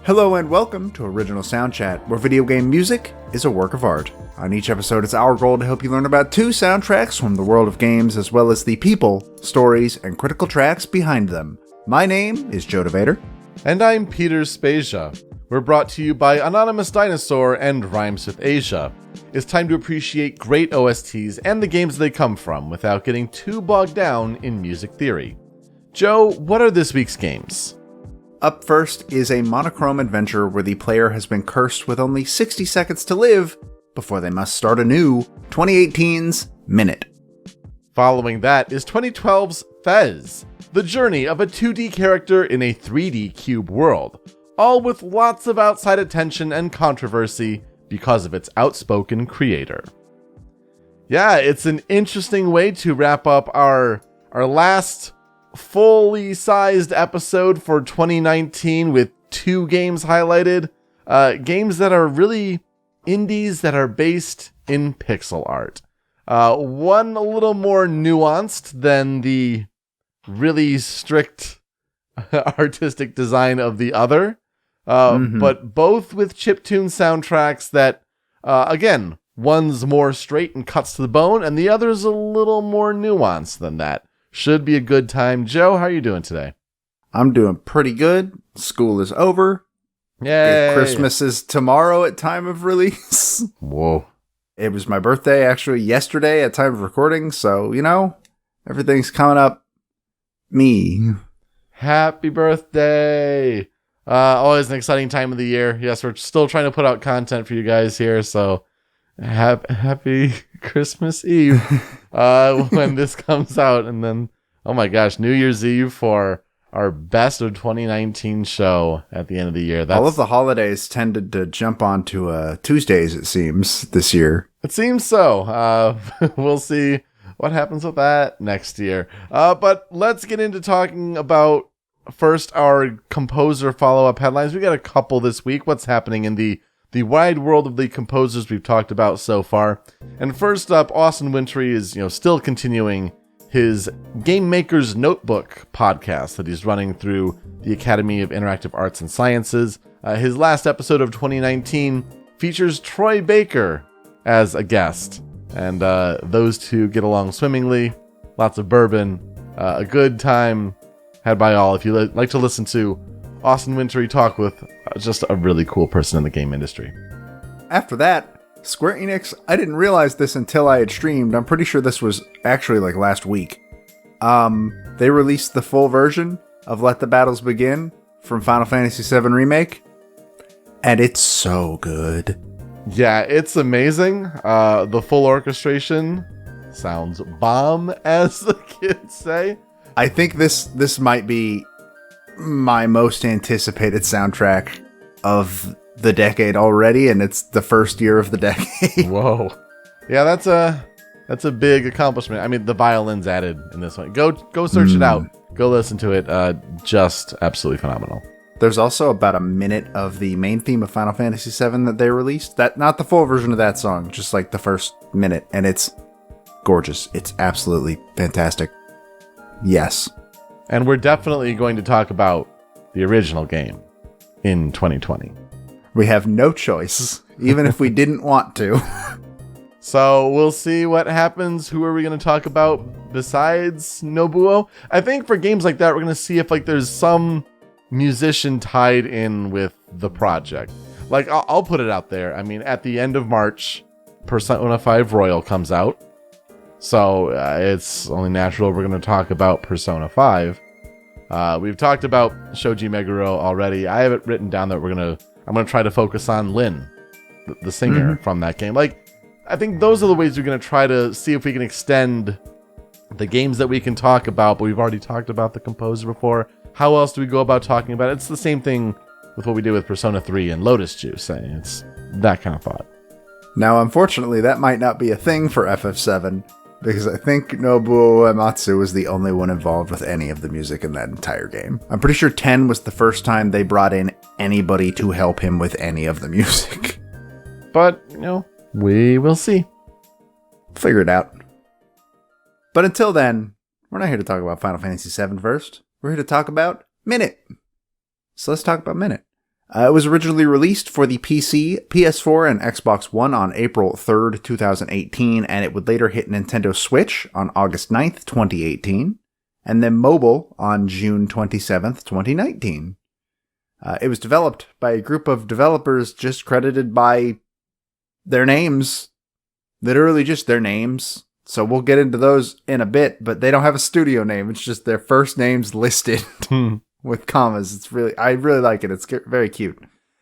Hello and welcome to Original Soundchat, where video game music is a work of art. On each episode, it's our goal to help you learn about 2 soundtracks from the world of games, as well as the people, stories, and critical tracks behind them. My name is DeVader. And I'm Peter Spezia. We're brought to you by Anonymous Dinosaur and Rhymes with Asia. It's time to appreciate great OSTs and the games they come from without getting too bogged down in music theory. Joe, what are this week's games? Up first is a monochrome adventure where the player has been cursed with only 60 seconds to live before they must start anew, 2018's Minit. Following that is 2012's FEZ, the journey of a 2D character in a 3D cube world, all with lots of outside attention and controversy because of its outspoken creator. Yeah, it's an interesting way to wrap up our last fully sized episode for 2019 with 2 games highlighted. Games that are really indies that are based in pixel art. One a little more nuanced than the really strict artistic design of the other. But both with chiptune soundtracks that, again, one's more straight and cuts to the bone, and the other's a little more nuanced than that. Should be a good time. Joe, how are you doing today? I'm doing pretty good. School is over. Yay! Christmas is tomorrow at time of release. Whoa. It was my birthday actually yesterday at time of recording, so, everything's coming up. Me. Happy birthday! Always an exciting time of the year. Yes, we're still trying to put out content for you guys here, so happy Christmas Eve when this comes out. And then, oh my gosh, New Year's Eve for our best of 2019 show at the end of the year. All of the holidays tended to jump onto Tuesdays, it seems, this year. It seems so. We'll see what happens with that next year. But let's get into talking about first our composer follow-up headlines. We got a couple this week. What's happening in the wide world of the composers we've talked about so far. And first up, Austin Wintory is still continuing his Game Maker's Notebook podcast that he's running through the Academy of Interactive Arts and Sciences. His last episode of 2019 features Troy Baker as a guest. And those two get along swimmingly. Lots of bourbon. A good time had by all if you like to listen to Austin Wintory talk with just a really cool person in the game industry. After that, Square Enix, I didn't realize this until I had streamed. I'm pretty sure this was actually like last week. They released the full version of Let the Battles Begin from Final Fantasy VII Remake, and it's so good. Yeah, it's amazing. The full orchestration sounds bomb, as the kids say. I think this might be my most anticipated soundtrack of the decade already, and it's the first year of the decade. Whoa. Yeah, that's a big accomplishment. I mean, the violins added in this one. Go search it out. Go listen to it. Just absolutely phenomenal. There's also about a minute of the main theme of Final Fantasy VII that they released. That not the full version of that song, just like the first minute, and it's gorgeous. It's absolutely fantastic. Yes. And we're definitely going to talk about the original game in 2020. We have no choice, even if we didn't want to. So we'll see what happens. Who are we going to talk about besides Nobuo? I think for games like that, we're going to see if there's some musician tied in with the project. I'll put it out there. I mean, at the end of March, Persona 5 Royal comes out. So it's only natural we're going to talk about Persona 5. We've talked about Shoji Meguro already. I have it written down that I'm going to try to focus on Lin, the singer from that game. I think those are the ways we're going to try to see if we can extend the games that we can talk about, but we've already talked about the composer before. How else do we go about talking about it? It's the same thing with what we did with Persona 3 and Lotus Juice. It's that kind of thought. Now, unfortunately, that might not be a thing for FF7, because I think Nobuo Uematsu was the only one involved with any of the music in that entire game. I'm pretty sure 10 was the first time they brought in anybody to help him with any of the music. But, we will see. Figure it out. But until then, we're not here to talk about Final Fantasy VII first. We're here to talk about Minit. So let's talk about Minit. It was originally released for the PC, PS4, and Xbox One on April 3rd, 2018, and it would later hit Nintendo Switch on August 9th, 2018, and then mobile on June 27th, 2019. It was developed by a group of developers just credited by their names, literally just their names. So we'll get into those in a bit, but they don't have a studio name. It's just their first names listed with commas. I really like it. It's very cute.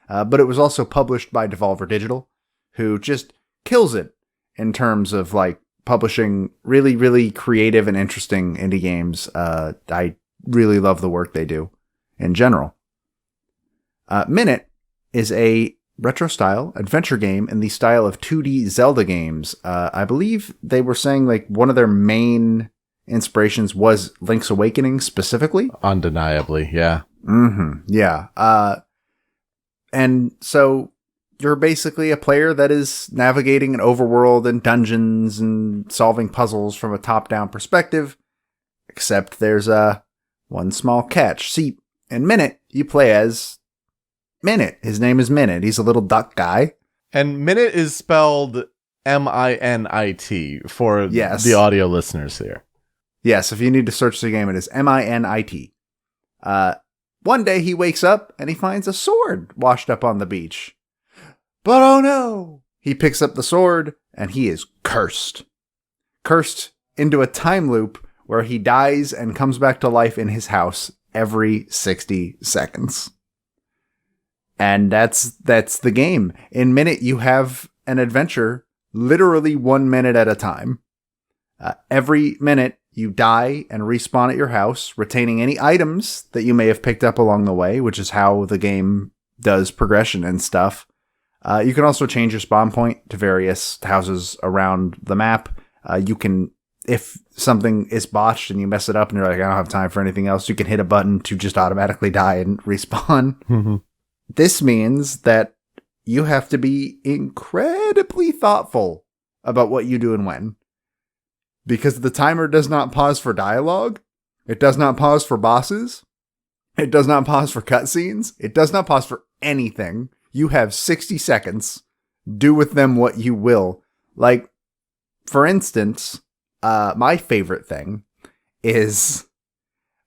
But it was also published by Devolver Digital, who just kills it in terms of like publishing really, really creative and interesting indie games. I really love the work they do in general. Minit is a retro-style adventure game in the style of 2D Zelda games. I believe they were saying like one of their main inspirations was Link's Awakening specifically. Undeniably, yeah. Yeah. And so you're basically a player that is navigating an overworld and dungeons and solving puzzles from a top-down perspective, except there's one small catch. See, in Minit, you play as Minit. His name is Minit. He's a little duck guy. And Minit is spelled Minit for the audio listeners here. Yes, if you need to search the game, it is Minit. One day he wakes up and he finds a sword washed up on the beach. But oh no! He picks up the sword and he is cursed. Cursed into a time loop where he dies and comes back to life in his house every 60 seconds. And that's the game. In Minit, you have an adventure literally 1 minute at a time. Every minute, you die and respawn at your house, retaining any items that you may have picked up along the way, which is how the game does progression and stuff. You can also change your spawn point to various houses around the map. You can, if something is botched and you mess it up and you're like, I don't have time for anything else, you can hit a button to just automatically die and respawn. This means that you have to be incredibly thoughtful about what you do and when. Because the timer does not pause for dialogue. It does not pause for bosses. It does not pause for cutscenes. It does not pause for anything. You have 60 seconds. Do with them what you will. Like, for instance, my favorite thing is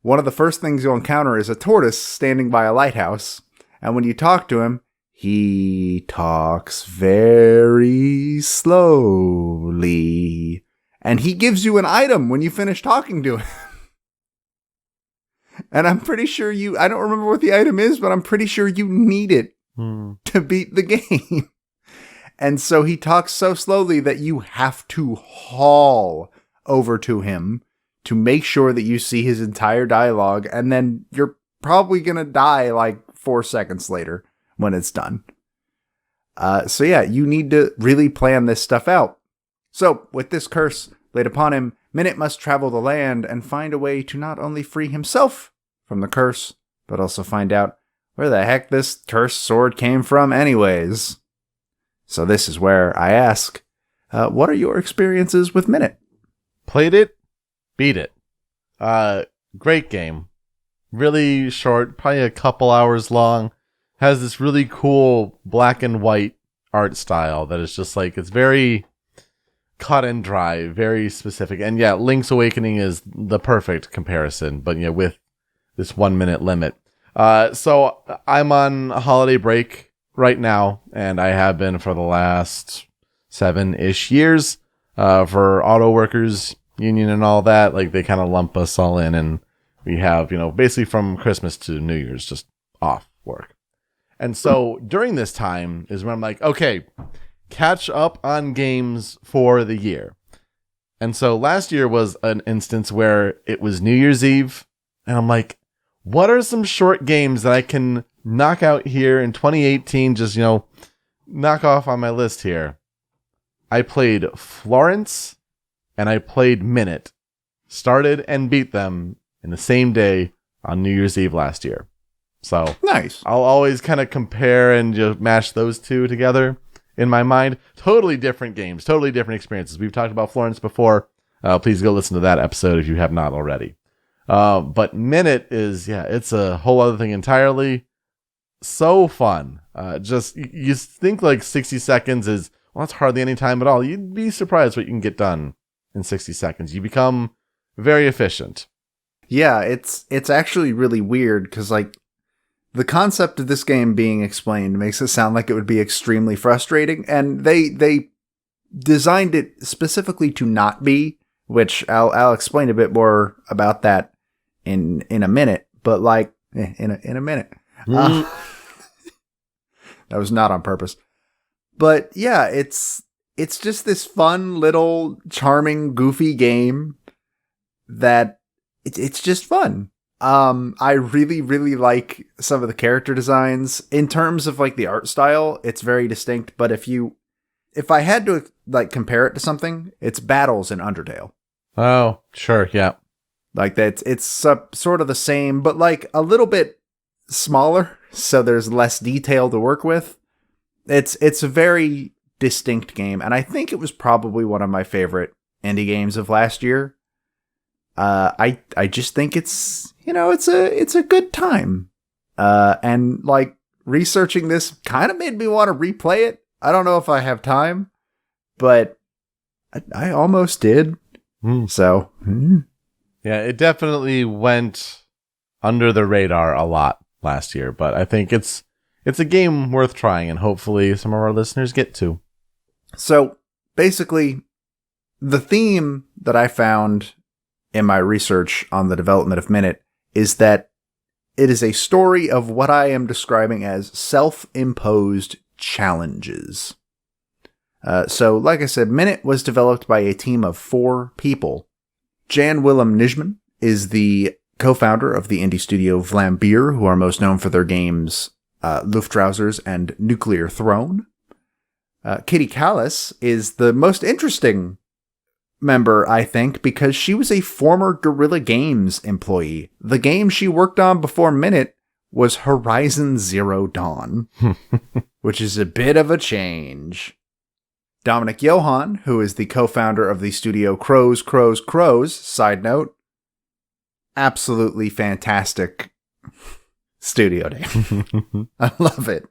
one of the first things you'll encounter is a tortoise standing by a lighthouse. And when you talk to him, he talks very slowly. And he gives you an item when you finish talking to him. And I'm pretty sure I don't remember what the item is, but I'm pretty sure you need it to beat the game. And so he talks so slowly that you have to haul over to him to make sure that you see his entire dialogue. And then you're probably going to die like 4 seconds later when it's done. So yeah, you need to really plan this stuff out. So with this curse laid upon him, Minit must travel the land and find a way to not only free himself from the curse, but also find out where the heck this cursed sword came from anyways. So this is where I ask, what are your experiences with Minit? Played it, beat it. Great game. Really short, probably a couple hours long. Has this really cool black and white art style that is just like, it's very cut and dry, very specific. And yeah, Link's Awakening is the perfect comparison, but yeah, with this 1 minute limit. So I'm on holiday break right now, and I have been for the last 7-ish years, for auto workers union and all that. Like, they kind of lump us all in, and we have, basically from Christmas to New Year's, just off work. And so during this time is when I'm like, okay, catch up on games for the year. And so last year was an instance where it was New Year's Eve, and I'm like, what are some short games that I can knock out here in 2018, just, knock off on my list here? I played Florence, and I played Minit. Started and beat them in the same day on New Year's Eve last year. So nice. I'll always kind of compare and just mash those two together in my mind. Totally different games, totally different experiences. We've talked about Florence before. Please go listen to that episode if you have not already. But Minit is, it's a whole other thing entirely. so fun. Just you think like 60 seconds is, well, that's hardly any time at all. You'd be surprised what you can get done in 60 seconds. You become very efficient. Yeah, it's actually really weird because like the concept of this game being explained makes it sound like it would be extremely frustrating, and they designed it specifically to not be, which I'll explain a bit more about that in a minute. But like in a minute, that was not on purpose. But yeah, it's just this fun little charming goofy game that it's just fun. I really, really like some of the character designs. In terms of like the art style, it's very distinct, but if I had to like compare it to something, it's Battles in Undertale. Oh, sure, yeah. Like that, it's sort of the same, but like a little bit smaller, so there's less detail to work with. It's a very distinct game, and I think it was probably one of my favorite indie games of last year. I just think it's a good time. And like researching this kind of made me want to replay it. I don't know if I have time, but I almost did. So, yeah, it definitely went under the radar a lot last year, but I think it's a game worth trying, and hopefully some of our listeners get to. So basically, the theme that I found in my research on the development of Minit is that it is a story of what I am describing as self-imposed challenges. So, like I said, Minit was developed by a team of 4 people. Jan Willem Nijman is the co-founder of the indie studio Vlambeer, who are most known for their games Luftrausers and Nuclear Throne. Kitty Callis is the most interesting member, I think, because she was a former Guerrilla Games employee. The game she worked on before Minit was Horizon Zero Dawn, which is a bit of a change. Dominic Johan, who is the co-founder of the studio Crows, side note, absolutely fantastic studio name. I love it.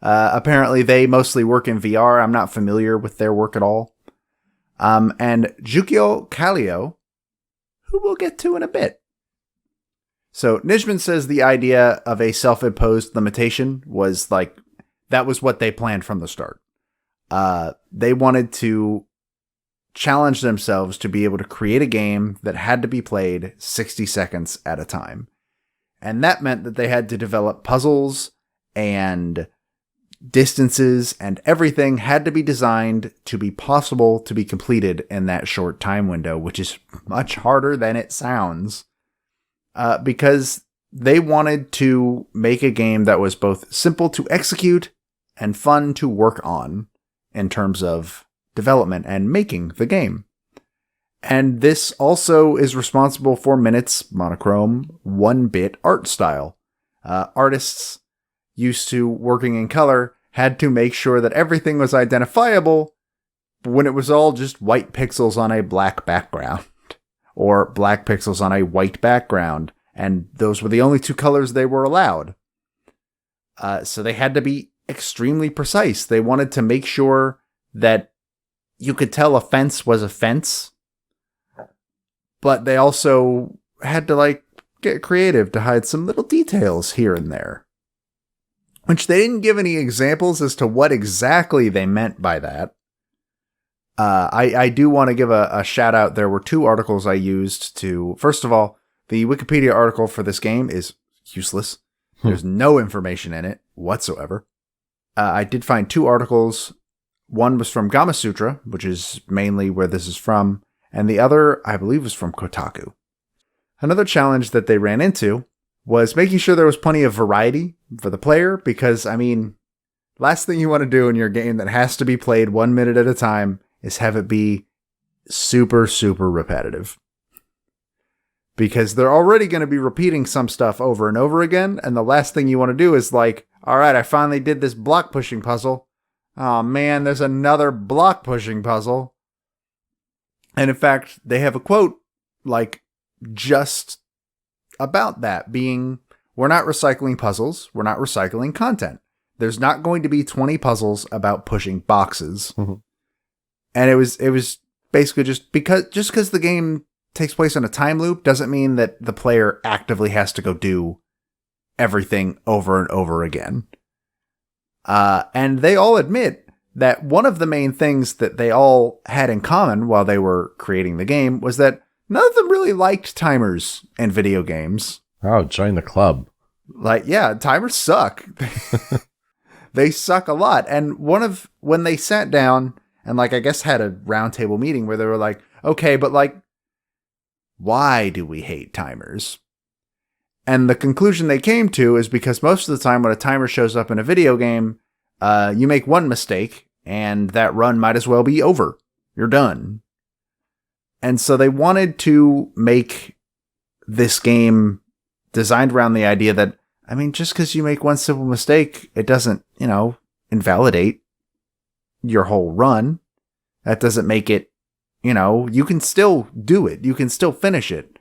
Apparently they mostly work in VR. I'm not familiar with their work at all. And Juko Kallio, who we'll get to in a bit. So Nijman says the idea of a self-imposed limitation was like, that was what they planned from the start. They wanted to challenge themselves to be able to create a game that had to be played 60 seconds at a time. And that meant that they had to develop puzzles and distances, and everything had to be designed to be possible to be completed in that short time window, which is much harder than it sounds, because they wanted to make a game that was both simple to execute and fun to work on in terms of development and making the game. And this also is responsible for Minit's monochrome 1-bit art style. Artists used to working in color had to make sure that everything was identifiable when it was all just white pixels on a black background or black pixels on a white background. And those were the only 2 colors they were allowed. So they had to be extremely precise. They wanted to make sure that you could tell a fence was a fence, but they also had to like get creative to hide some little details here and there. Which they didn't give any examples as to what exactly they meant by that. I do want to give a shout out. There were 2 articles I used to... First of all, the Wikipedia article for this game is useless. There's no information in it whatsoever. I did find 2 articles. One was from Gamasutra, which is mainly where this is from, and the other, I believe, was from Kotaku. Another challenge that they ran into was making sure there was plenty of variety for the player, because, I mean, last thing you want to do in your game that has to be played 1 minute at a time is have it be super, super repetitive. Because they're already going to be repeating some stuff over and over again, and the last thing you want to do is like, alright, I finally did this block pushing puzzle. Oh man, there's another block pushing puzzle. And in fact, they have a quote, like, just about that being, we're not recycling puzzles. We're not recycling content. There's not going to be 20 puzzles about pushing boxes. Mm-hmm. And it was basically just because the game takes place in a time loop doesn't mean that the player actively has to go do everything over and over again. And they all admit that one of the main things that they all had in common while they were creating the game was that none of them really liked timers in video games. Oh, join the club. Like, yeah, timers suck. They suck a lot. And when they sat down and I guess had a roundtable meeting where they were like, okay, but why do we hate timers? And the conclusion they came to is because most of the time when a timer shows up in a video game, you make one mistake and that run might as well be over. You're done. And so they wanted to make this game designed around the idea that, just because you make one simple mistake, it doesn't, invalidate your whole run. That doesn't make it, you can still do it. You can still finish it.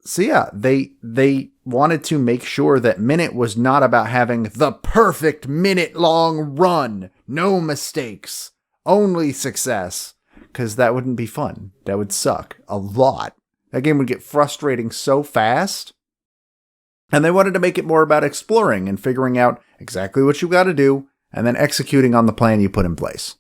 So yeah, they wanted to make sure that Minit was not about having the perfect minute-long run. No mistakes. Only success. Because that wouldn't be fun. That would suck a lot. That game would get frustrating so fast. And they wanted to make it more about exploring and figuring out exactly what you got to do and then executing on the plan you put in place.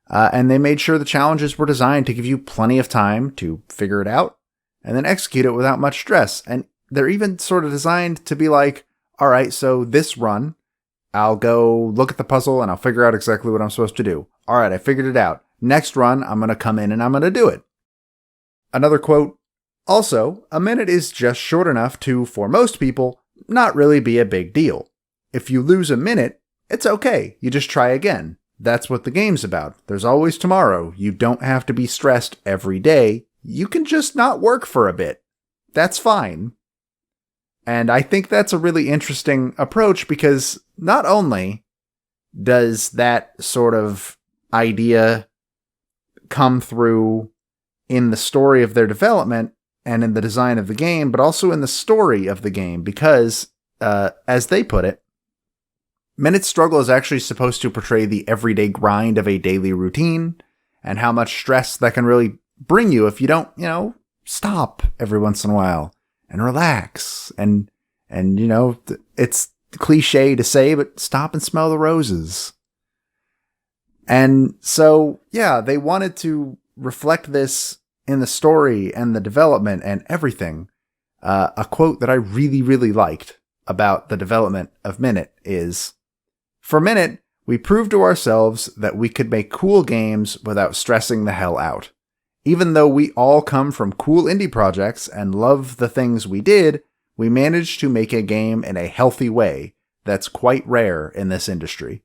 And they made sure the challenges were designed to give you plenty of time to figure it out and then execute it without much stress. And they're even sort of designed to be like, all right, so this run, I'll go look at the puzzle and I'll figure out exactly what I'm supposed to do. All right, I figured it out. Next run, I'm going to come in and I'm going to do it. Another quote, also, a minute is just short enough to, for most people, not really be a big deal. If you lose a minute, it's okay. You just try again. That's what the game's about. There's always tomorrow. You don't have to be stressed every day. You can just not work for a bit. That's fine. And I think that's a really interesting approach because not only does that sort of idea come through in the story of their development and in the design of the game, but also in the story of the game because, as they put it, Minut's struggle is actually supposed to portray the everyday grind of a daily routine and how much stress that can really bring you if you don't, stop every once in a while and relax. And it's cliche to say, but stop and smell the roses. And so, yeah, they wanted to reflect this in the story and the development and everything. A quote that I really, really liked about the development of Minit is, "For Minit, we proved to ourselves that we could make cool games without stressing the hell out. Even though we all come from cool indie projects and love the things we did, we managed to make a game in a healthy way that's quite rare in this industry."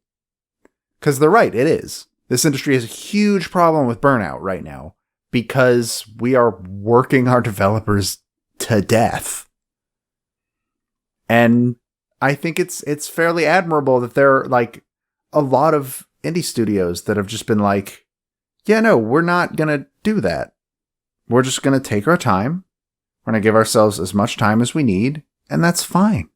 Because they're right, it is. This industry has a huge problem with burnout right now because we are working our developers to death. And I think it's fairly admirable that there are a lot of indie studios that have just been like, yeah, no, we're not going to do that. We're just going to take our time. We're going to give ourselves as much time as we need, and that's fine.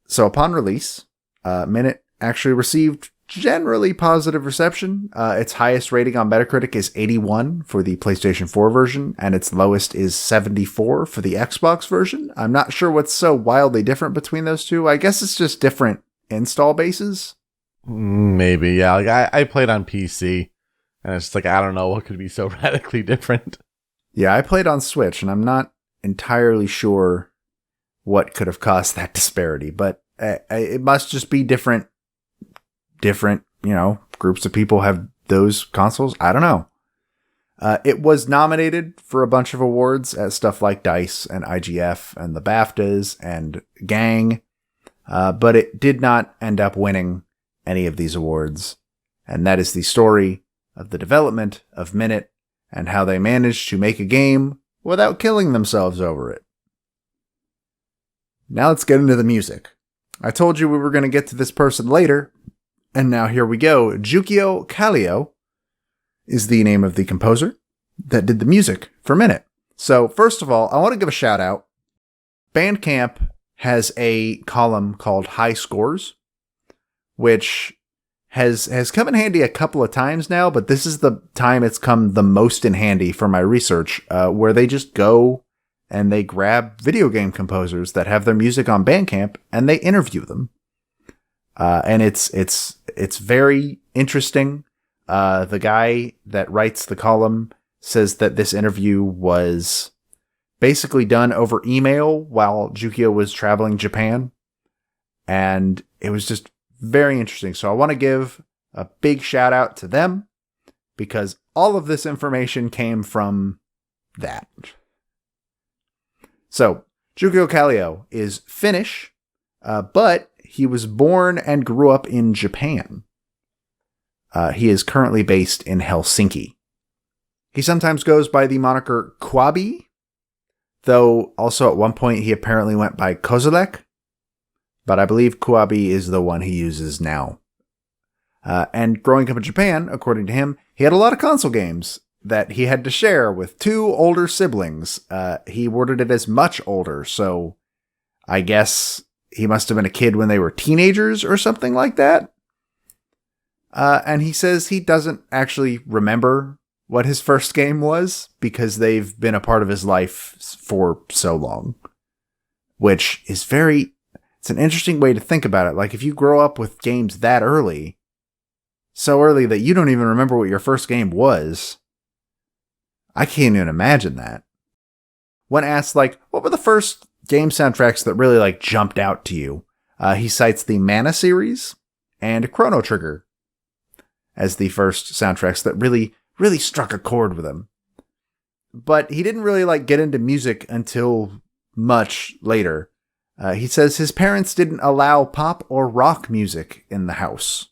So upon release, Minit actually received generally positive reception. Its highest rating on Metacritic is 81 for the PlayStation 4 version, and its lowest is 74 for the Xbox version. I'm not sure what's so wildly different between those two. I guess it's just different install bases. Maybe, yeah. I played on PC, and it's I don't know what could be so radically different. Yeah, I played on Switch, and I'm not entirely sure what could have caused that disparity, but it must just be different, groups of people have those consoles. I don't know. It was nominated for a bunch of awards at stuff like DICE and IGF and the BAFTAs and GANG, but it did not end up winning any of these awards. And that is the story of the development of Minit and how they managed to make a game without killing themselves over it. Now let's get into the music. I told you we were going to get to this person later, and now here we go. Juko Kallio is the name of the composer that did the music for Minit. So first of all, I want to give a shout out. Bandcamp has a column called High Scores, which has come in handy a couple of times now, but this is the time it's come the most in handy for my research, where they just go and they grab video game composers that have their music on Bandcamp and they interview them. And it's very interesting. The guy that writes the column says that this interview was basically done over email while Juko was traveling Japan. And it was just very interesting. So I want to give a big shout out to them because all of this information came from that. So Juko Kallio is Finnish, but he was born and grew up in Japan. He is currently based in Helsinki. He sometimes goes by the moniker Kwabi, though also at one point he apparently went by Kozilek, but I believe Kwabi is the one he uses now. And growing up in Japan, according to him, he had a lot of console games that he had to share with two older siblings. He worded it as much older, so I guess he must have been a kid when they were teenagers or something like that. And he says he doesn't actually remember what his first game was because they've been a part of his life for so long, which is it's an interesting way to think about it. Like if you grow up with games that early, so early that you don't even remember what your first game was, I can't even imagine that. When asked, like, what were the first game soundtracks that really, like, jumped out to you? He cites the Mana series and Chrono Trigger as the first soundtracks that really, really struck a chord with him. But he didn't really, like, get into music until much later. He says his parents didn't allow pop or rock music in the house.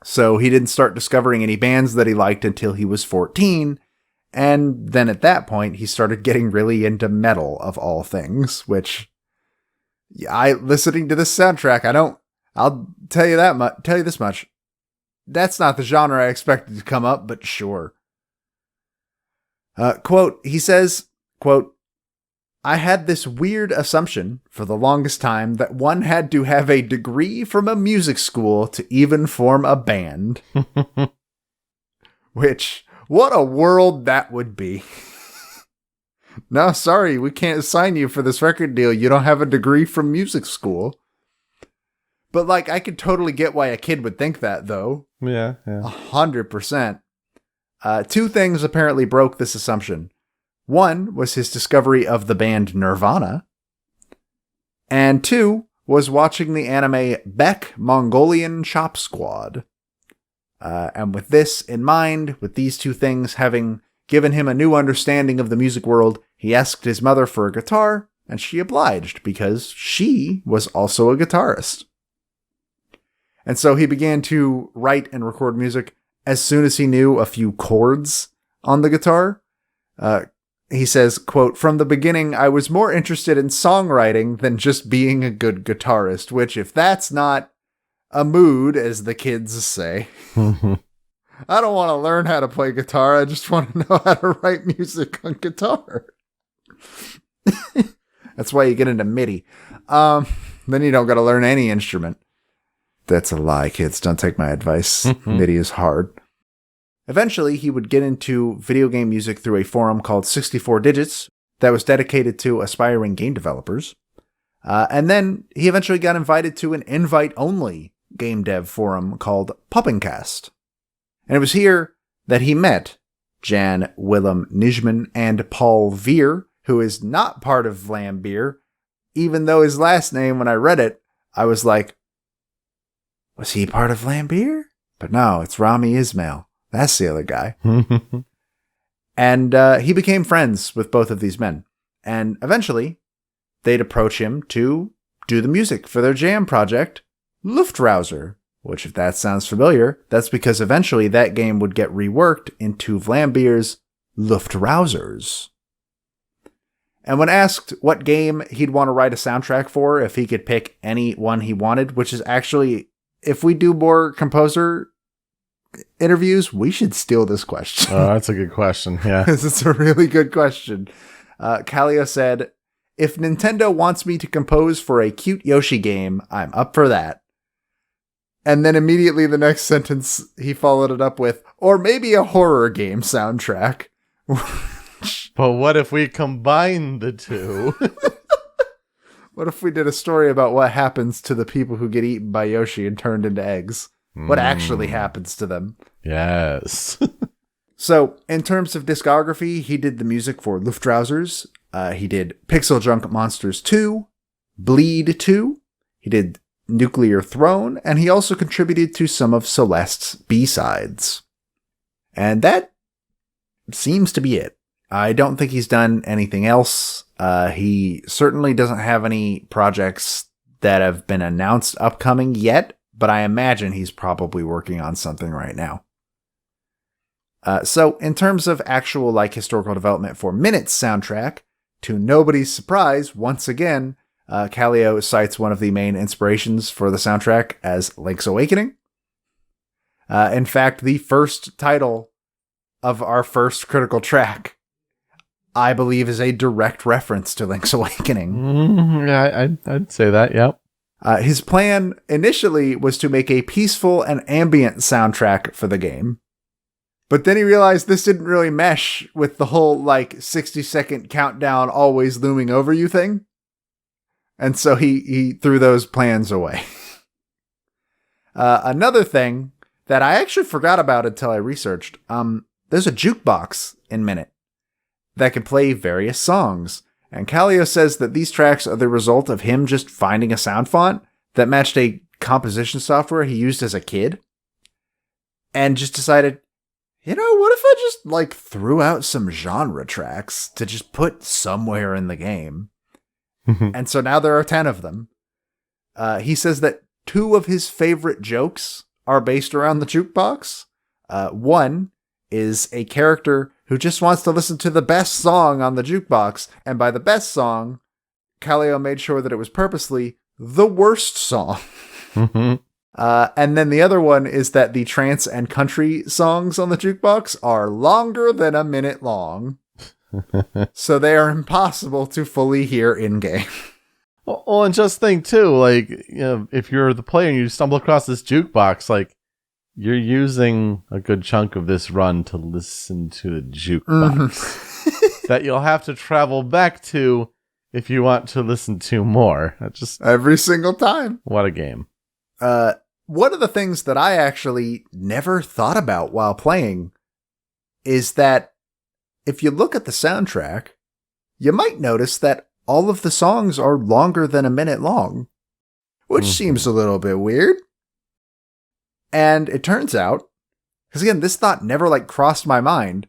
So he didn't start discovering any bands that he liked until he was 14. And then at that point, he started getting really into metal of all things, which listening to this soundtrack, I'll tell you this much. That's not the genre I expected to come up, but sure. Quote, he says, quote, I had this weird assumption for the longest time that one had to have a degree from a music school to even form a band. Which, what a world that would be. No, sorry, we can't sign you for this record deal. You don't have a degree from music school. But, like, I could totally get why a kid would think that, though. Yeah. 100%. Two things apparently broke this assumption. One was his discovery of the band Nirvana. And two was watching the anime Beck Mongolian Chop Squad. And with this in mind, with these two things having given him a new understanding of the music world, he asked his mother for a guitar, and she obliged because she was also a guitarist. And so he began to write and record music as soon as he knew a few chords on the guitar. He says, quote, from the beginning, I was more interested in songwriting than just being a good guitarist, which if that's not a mood, as the kids say, I don't want to learn how to play guitar. I just want to know how to write music on guitar. That's why you get into MIDI. Then you don't got to learn any instrument. That's a lie, kids. Don't take my advice. MIDI is hard. Eventually, he would get into video game music through a forum called 64 Digits that was dedicated to aspiring game developers. And then he eventually got invited to an invite-only game dev forum called Poppencast. And it was here that he met Jan Willem Nijman and Paul Veer, who is not part of Vlambeer, even though his last name, when I read it, I was like, was he part of Vlambeer? But no, it's Rami Ismail. That's the other guy. And he became friends with both of these men. And eventually, they'd approach him to do the music for their jam project, Luftrauser, which if that sounds familiar, that's because eventually that game would get reworked into Vlambeer's Luftrausers. And when asked what game he'd want to write a soundtrack for if he could pick any one he wanted, which is actually, if we do more composer interviews, we should steal this question. Oh, that's a good question. Yeah. Because it's a really good question. Kallio said, If Nintendo wants me to compose for a cute Yoshi game, I'm up for that. And then immediately the next sentence, he followed it up with, or maybe a horror game soundtrack. But what if we combine the two? What if we did a story about what happens to the people who get eaten by Yoshi and turned into eggs? What actually happens to them? Yes. So, in terms of discography, he did the music for Luftrausers. He did Pixel Junk Monsters 2, Bleed 2. He did Nuclear Throne, and he also contributed to some of Celeste's B-sides. And that seems to be it. I don't think he's done anything else. He certainly doesn't have any projects that have been announced upcoming yet, but I imagine he's probably working on something right now. So in terms of actual historical development for Minit's soundtrack, to nobody's surprise, once again, Kallio cites one of the main inspirations for the soundtrack as Link's Awakening. In fact, the first title of our first critical track, I believe, is a direct reference to Link's Awakening. Yeah, I'd say that, yep. His plan initially was to make a peaceful and ambient soundtrack for the game. But then he realized this didn't really mesh with the whole 60-second countdown always looming over you thing. And so he threw those plans away. Another thing that I actually forgot about until I researched, there's a jukebox in Minit that can play various songs. And Kallio says that these tracks are the result of him just finding a sound font that matched a composition software he used as a kid. And just decided, what if I just threw out some genre tracks to just put somewhere in the game? And so now there are 10 of them. He says that 2 of his favorite jokes are based around the jukebox. One is a character who just wants to listen to the best song on the jukebox. And by the best song, Kallio made sure that it was purposely the worst song. And then the other one is that the trance and country songs on the jukebox are longer than a minute long. So they are impossible to fully hear in-game. Well, and just think too, if you're the player and you stumble across this jukebox, you're using a good chunk of this run to listen to the jukebox that you'll have to travel back to if you want to listen to more. Just every single time. What a game. One of the things that I actually never thought about while playing is that if you look at the soundtrack, you might notice that all of the songs are longer than a minute long, which seems a little bit weird. And it turns out, because again, this thought never crossed my mind,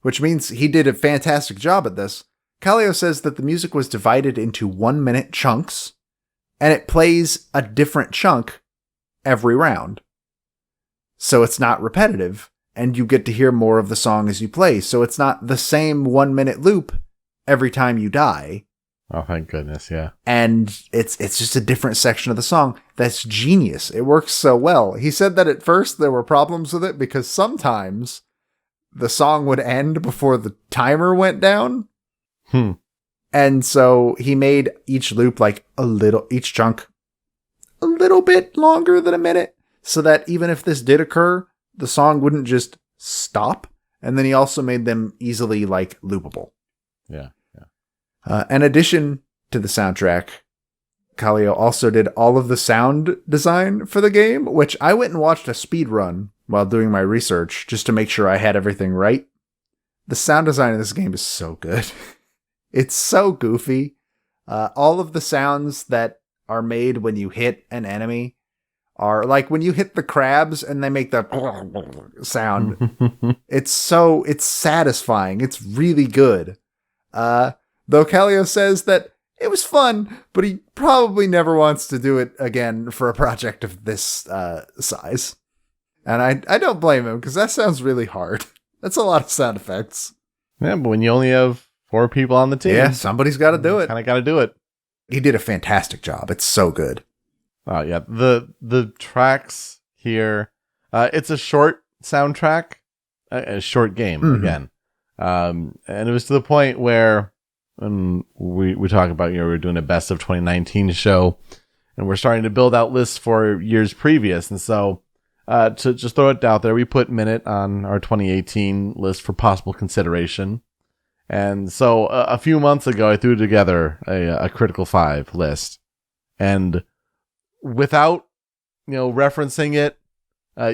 which means he did a fantastic job at this. Kallio says that the music was divided into 1-minute chunks, and it plays a different chunk every round. So it's not repetitive, and you get to hear more of the song as you play. So it's not the same 1-minute loop every time you die. Oh, thank goodness, yeah. And it's just a different section of the song. That's genius. It works so well. He said that at first there were problems with it because sometimes the song would end before the timer went down. And so he made each loop each chunk a little bit longer than a minute, so that even if this did occur, the song wouldn't just stop. And then he also made them easily loopable. Yeah. In addition to the soundtrack, Kallio also did all of the sound design for the game, which I went and watched a speed run while doing my research just to make sure I had everything right. The sound design in this game is so good. It's so goofy. All of the sounds that are made when you hit an enemy are when you hit the crabs and they make the sound. It's satisfying. It's really good. Though Kallio says that it was fun, but he probably never wants to do it again for a project of this size. And I don't blame him, because that sounds really hard. That's a lot of sound effects. Yeah, but when you only have 4 people on the team. Yeah, somebody's got to do it. Kind of got to do it. He did a fantastic job. It's so good. Oh, yeah. The tracks here, it's a short soundtrack, a short game, again. And it was to the point where and we talk about, we're doing a best of 2019 show, and we're starting to build out lists for years previous. And so to just throw it out there, we put Minit on our 2018 list for possible consideration. And so a few months ago, I threw together a Critical 5 list. And without, referencing it,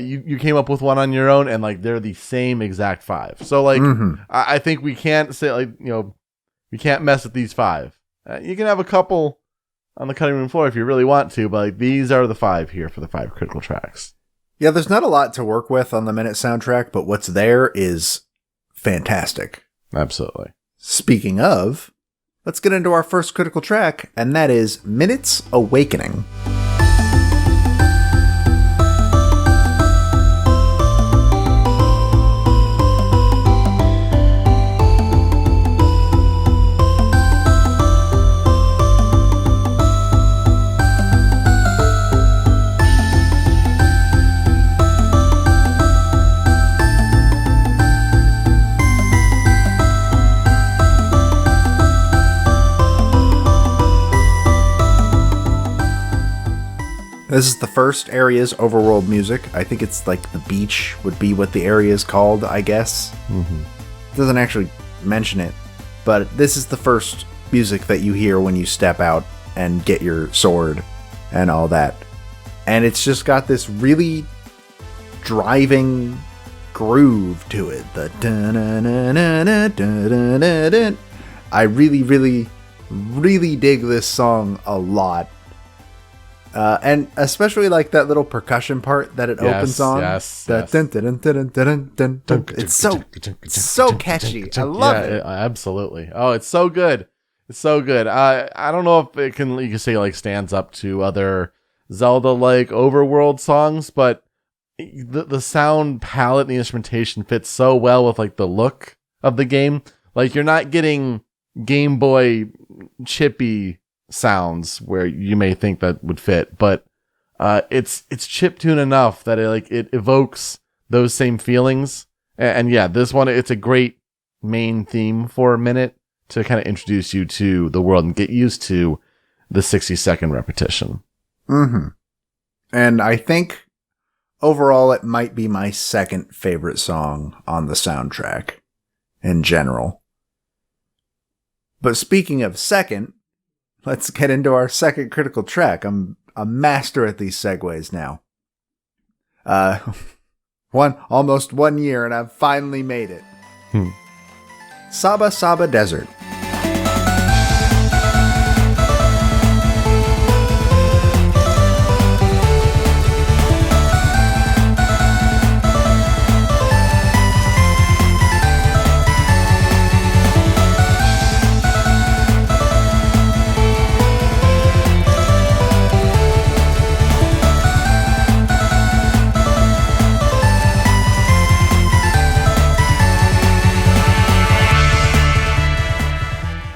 you came up with one on your own, and like they're the same exact 5. So like, I think we can't say like, we can't mess with these 5. You can have a couple on the cutting room floor if you really want to, but like, these are the 5 here for the 5 critical tracks. Yeah, there's not a lot to work with on the Minit soundtrack, but what's there is fantastic. Absolutely. Speaking of, let's get into our first critical track, and that is Minit's Awakening. This is the first area's overworld music. I think it's like the beach would be what the area is called, I guess. It doesn't actually mention it, but this is the first music that you hear when you step out and get your sword and all that. And it's just got this really driving groove to it. The dun-dun-dun-dun-dun-dun-dun. I really, really, really dig this song a lot. And especially like that little percussion part that it opens on. Yes. It's so catchy. I love it. Absolutely. Oh, it's so good. It's so good. I don't know if you can say like stands up to other Zelda-like overworld songs, but the sound palette and the instrumentation fits so well with like the look of the game. Like you're not getting Game Boy chippy sounds where you may think that would fit, but it's chiptune enough that it evokes those same feelings. And yeah, this one, it's a great main theme for a minute to kind of introduce you to the world and get used to the 60-second repetition. And I think overall it might be my second favorite song on the soundtrack in general. But speaking of second, let's get into our second critical track. I'm a master at these segues now. Almost 1 year, and I've finally made it. Saba Saba Desert.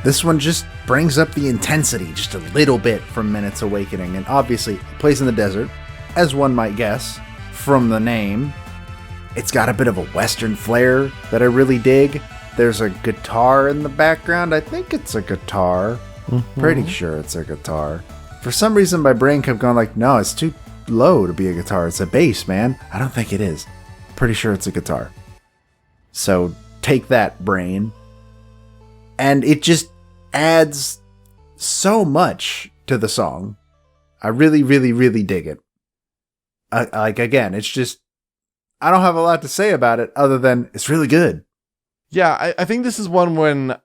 This one just brings up the intensity just a little bit from Minit's Awakening, and obviously it plays in the desert, as one might guess from the name. It's got a bit of a western flair that I really dig. There's a guitar in the background. I think it's a guitar. Pretty sure it's a guitar. For some reason my brain kept going like, no, it's too low to be a guitar. It's a bass, man. I don't think it is. Pretty sure it's a guitar. So take that, brain. And it just adds so much to the song. I really, really, really dig it. Again, it's just, I don't have a lot to say about it other than it's really good. Yeah, I think this is one when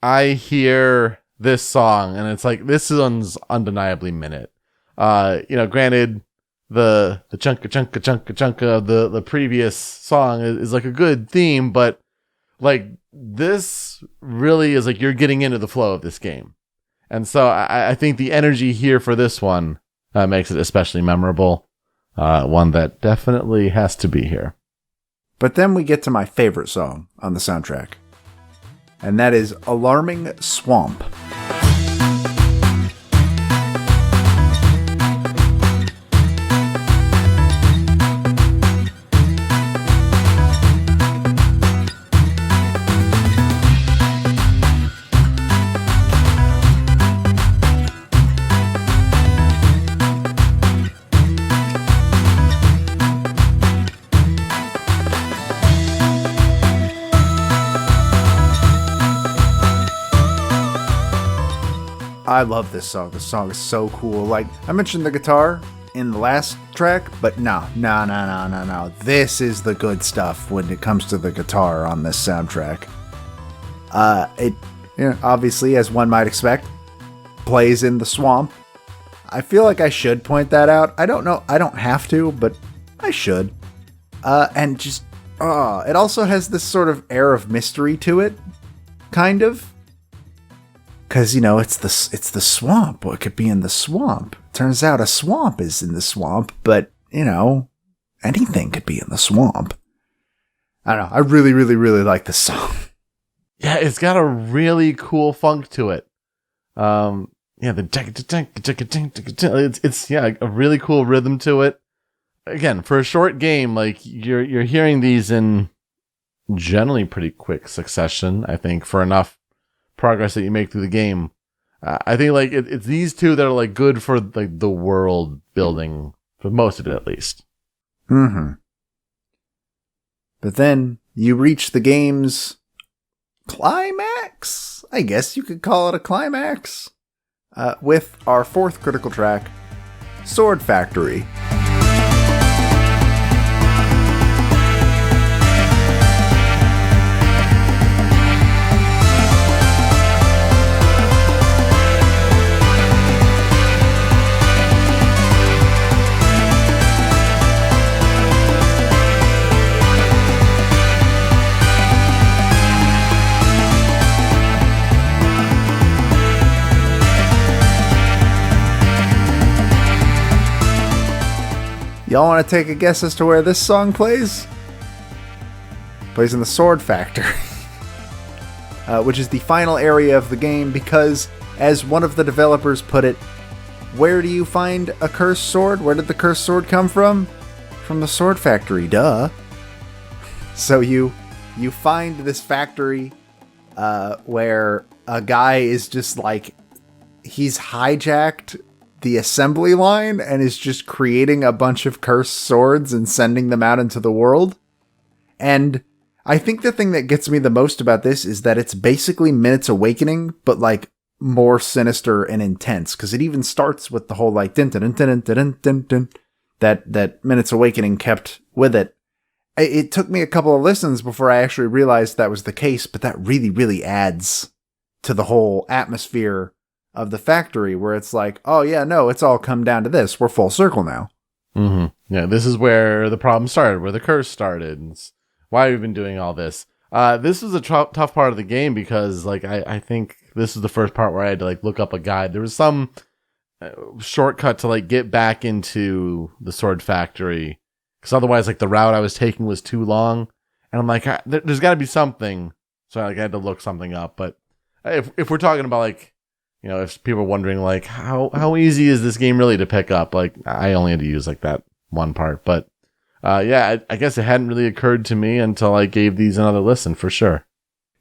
I hear this song and it's like, this one's undeniably Minit. Granted, the chunka of the previous song is like a good theme, but like this really is like you're getting into the flow of this game. And so I think the energy here for this one makes it especially memorable. One that definitely has to be here. But then we get to my favorite song on the soundtrack, and that is Alarming Swamp. I love this song. This song is so cool. Like, I mentioned the guitar in the last track, but no. This is the good stuff when it comes to the guitar on this soundtrack. It, obviously, as one might expect, plays in the swamp. I feel like I should point that out. I don't know. I don't have to, but I should. And just, it also has this sort of air of mystery to it, kind of. Because, it's the swamp. What could be in the swamp? Turns out a swamp is in the swamp, but, anything could be in the swamp. I don't know. I really, really, really like this song. Yeah, it's got a really cool funk to it. The it's a really cool rhythm to it. Again, for a short game, like you're hearing these in generally pretty quick succession, I think, for enough progress that you make through the game. I think like it's these two that are like good for like the world building, for most of it at least. Mm-hmm. But then you reach the game's climax? I guess you could call it a climax. With our fourth critical track, Sword Factory. Y'all want to take a guess as to where this song plays? Plays in the Sword Factory, which is the final area of the game because, as one of the developers put it, where do you find a cursed sword? Where did the cursed sword come from? From the Sword Factory, duh. So you find this factory where a guy is just like, he's hijacked the assembly line and is just creating a bunch of cursed swords and sending them out into the world. And I think the thing that gets me the most about this is that it's basically Minit's Awakening, but like more sinister and intense. Cause it even starts with the whole like that Minit's Awakening kept with it. It took me a couple of listens before I actually realized that was the case, but that really, really adds to the whole atmosphere of the factory, where it's like, oh yeah, no, it's all come down to this. We're full circle now. Mm-hmm. Yeah, this is where the problem started, where the curse started, and why we've been doing all this. This was a tough part of the game because, like, I think this is the first part where I had to like look up a guide. There was some shortcut to like get back into the sword factory, because otherwise, like, the route I was taking was too long, and I'm like, there's got to be something. So I had to look something up. But if we're talking about like, if people are wondering, like, how easy is this game really to pick up? Like, I only had to use, like, that one part. But, I guess it hadn't really occurred to me until I gave these another listen, for sure.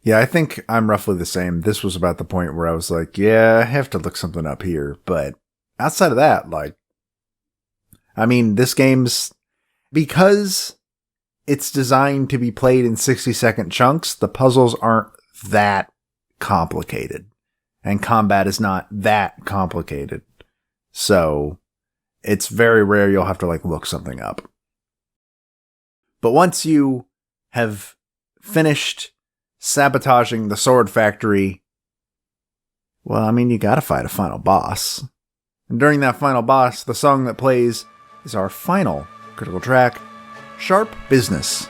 Yeah, I think I'm roughly the same. This was about the point where I was like, yeah, I have to look something up here. But outside of that, like, I mean, this game's, because it's designed to be played in 60-second chunks, the puzzles aren't that complicated. And combat is not that complicated. So it's very rare you'll have to like look something up. But once you have finished sabotaging the sword factory, well, I mean, you gotta fight a final boss. And during that final boss, the song that plays is our final critical track, Sharp Business.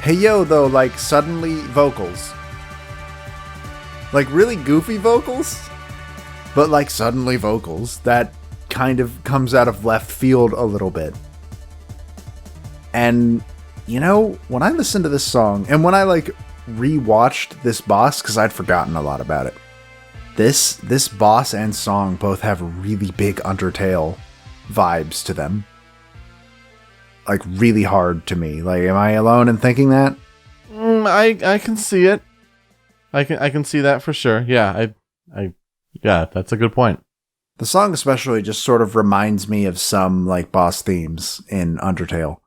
Hey yo, though, like, suddenly vocals. Like, really goofy vocals? But, like, suddenly vocals. That kind of comes out of left field a little bit. And, when I listened to this song, and when I, like, rewatched this boss, because I'd forgotten a lot about it, This boss and song both have really big Undertale vibes to them. Like, really hard to me. Like, am I alone in thinking that? I can see it. I can see that for sure. Yeah, yeah, that's a good point. The song especially just sort of reminds me of some, like, boss themes in Undertale.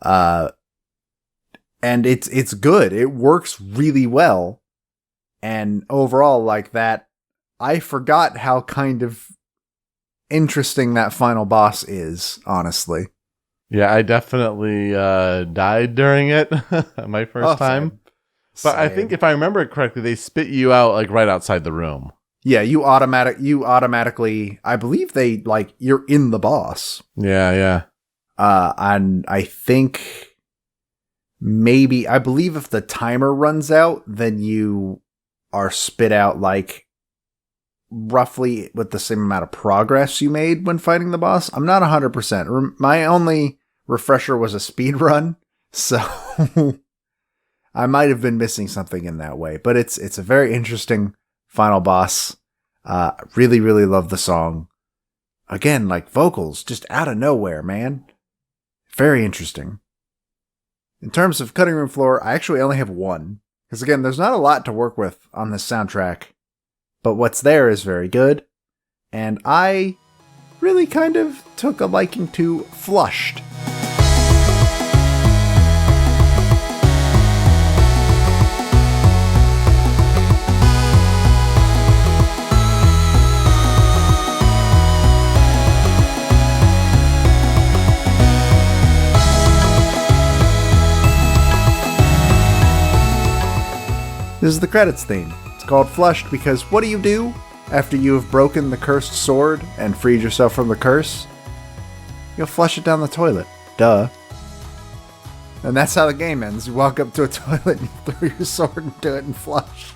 And it's good. It works really well. And overall, like that, I forgot how kind of interesting that final boss is, honestly. Yeah, I definitely died during it my first time. But I think if I remember it correctly, they spit you out like right outside the room. Yeah, you automatically, I believe they, like, you're in the boss. Yeah. And I think I believe if the timer runs out, then you are spit out, like, roughly with the same amount of progress you made when fighting the boss. I'm not 100%. My only refresher was a speed run, so I might have been missing something in that way. But it's a very interesting final boss. Really, really love the song. Again, like, vocals just out of nowhere, man. Very interesting. In terms of cutting room floor, I actually only have one. Because again, there's not a lot to work with on this soundtrack. But what's there is very good. And I really kind of took a liking to Flushed. This is the credits theme. It's called Flushed because what do after you have broken the cursed sword and freed yourself from the curse? You'll flush it down the toilet. Duh. And that's how the game ends. You walk up to a toilet and you throw your sword into it and flush.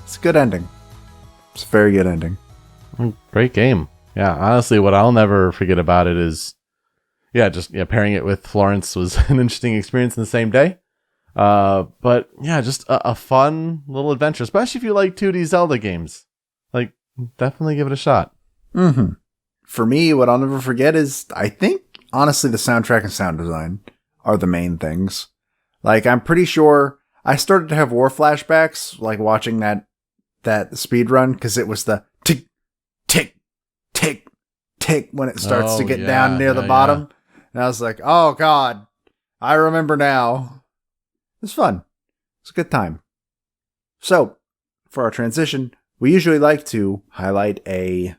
It's a good ending. It's a very good ending. Great game. Yeah, honestly, what I'll never forget about it is, pairing it with Florence was an interesting experience in the same day. But yeah, just a fun little adventure, especially if you like 2D Zelda games. Like, definitely give it a shot. Mm-hmm. For me, what I'll never forget is, I think, honestly, the soundtrack and sound design are the main things. Like, I'm pretty sure I started to have war flashbacks, like, watching that speed run, because it was the tick, tick, tick, tick when it starts to get down near the bottom. Yeah. And I was like, oh god, I remember now. It's fun. It's a good time. So, for our transition, we usually like to highlight a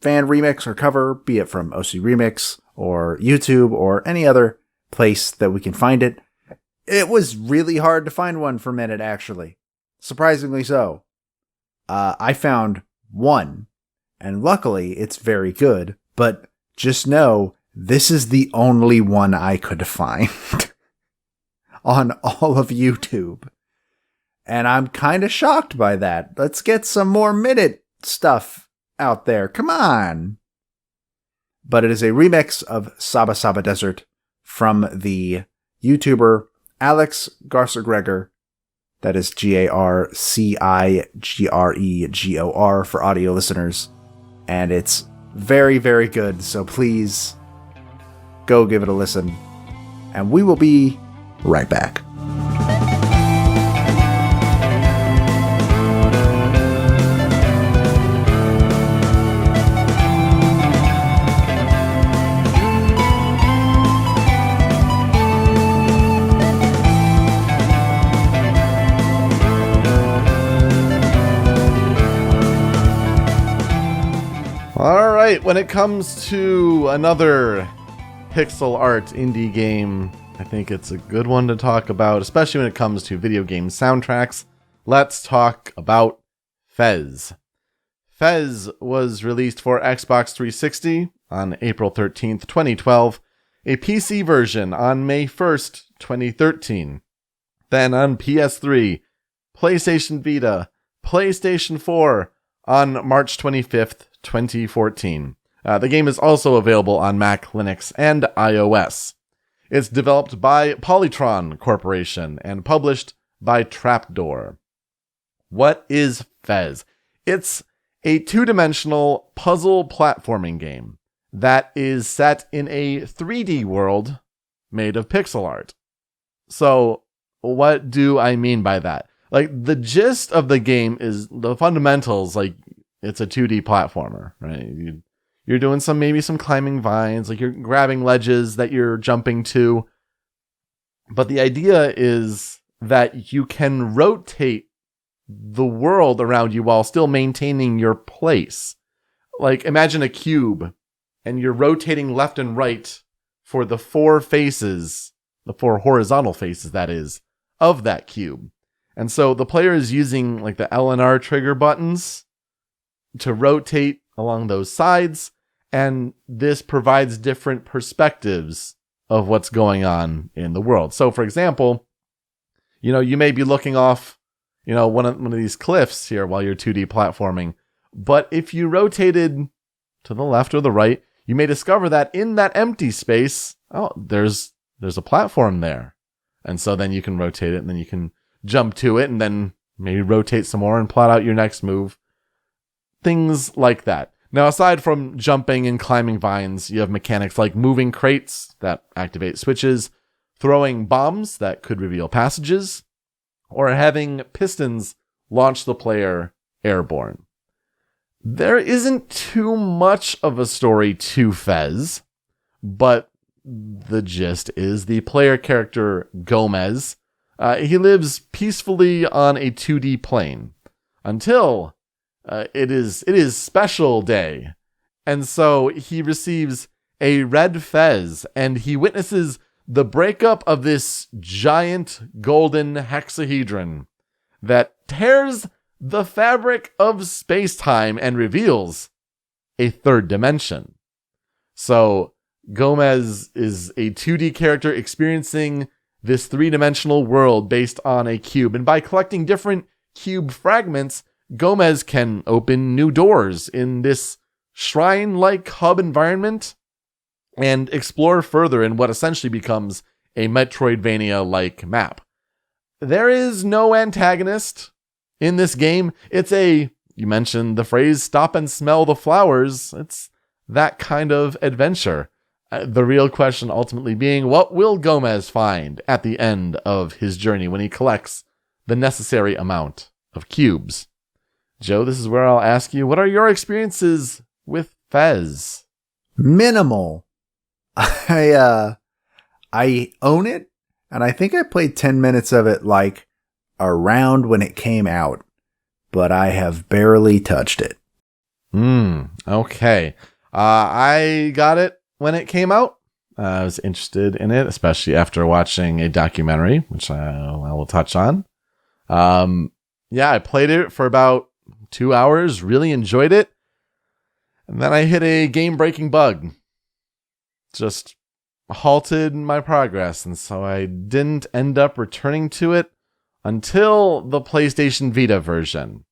fan remix or cover, be it from OC Remix or YouTube or any other place that we can find it. It was really hard to find one for Minit, actually. Surprisingly so. I found one, and luckily it's very good, but just know this is the only one I could find. On all of YouTube. And I'm kind of shocked by that. Let's get some more Minit stuff out there. Come on. But it is a remix of Saba Saba Desert from the YouTuber Alex Garcer-Gregor. That is Garcigregor for audio listeners. And it's very, very good. So please go give it a listen. And we will be right back. All right, when it comes to another pixel art indie game, I think it's a good one to talk about, especially when it comes to video game soundtracks. Let's talk about FEZ. FEZ was released for Xbox 360 on April 13th, 2012, a PC version on May 1st, 2013, then on PS3, PlayStation Vita, PlayStation 4 on March 25th, 2014. The game is also available on Mac, Linux, and iOS. It's developed by Polytron Corporation and published by Trapdoor. What is FEZ? It's a two-dimensional puzzle platforming game that is set in a 3D world made of pixel art. So, what do I mean by that? Like, the gist of the game is the fundamentals, like, it's a 2D platformer, right? You're doing maybe some climbing vines, like you're grabbing ledges that you're jumping to. But the idea is that you can rotate the world around you while still maintaining your place. Like, imagine a cube, and you're rotating left and right for the four faces, the four horizontal faces, that is, of that cube. And so the player is using like the L and R trigger buttons to rotate along those sides, and this provides different perspectives of what's going on in the world. So, for example, you may be looking off, one of these cliffs here while you're 2D platforming, but if you rotated to the left or the right, you may discover that in that empty space, there's a platform there. And so then you can rotate it, and then you can jump to it, and then maybe rotate some more and plot out your next move. Things like that. Now, aside from jumping and climbing vines, you have mechanics like moving crates that activate switches, throwing bombs that could reveal passages, or having pistons launch the player airborne. There isn't too much of a story to FEZ, but the gist is the player character Gomez. He lives peacefully on a 2D plane until it is special day. And so he receives a red FEZ, and he witnesses the breakup of this giant golden hexahedron that tears the fabric of space-time and reveals a third dimension. So Gomez is a 2D character experiencing this three-dimensional world based on a cube. And by collecting different cube fragments, Gomez can open new doors in this shrine-like hub environment and explore further in what essentially becomes a Metroidvania-like map. There is no antagonist in this game. You mentioned the phrase, stop and smell the flowers. It's that kind of adventure. The real question ultimately being, what will Gomez find at the end of his journey when he collects the necessary amount of cubes? Joe, this is where I'll ask you, what are your experiences with FEZ? Minimal. I own it, and I think I played 10 minutes of it like around when it came out, but I have barely touched it. Okay. I got it when it came out. I was interested in it, especially after watching a documentary, which I will touch on. I played it for about 2 hours, really enjoyed it. And then I hit a game-breaking bug. Just halted my progress, and so I didn't end up returning to it until the PlayStation Vita version.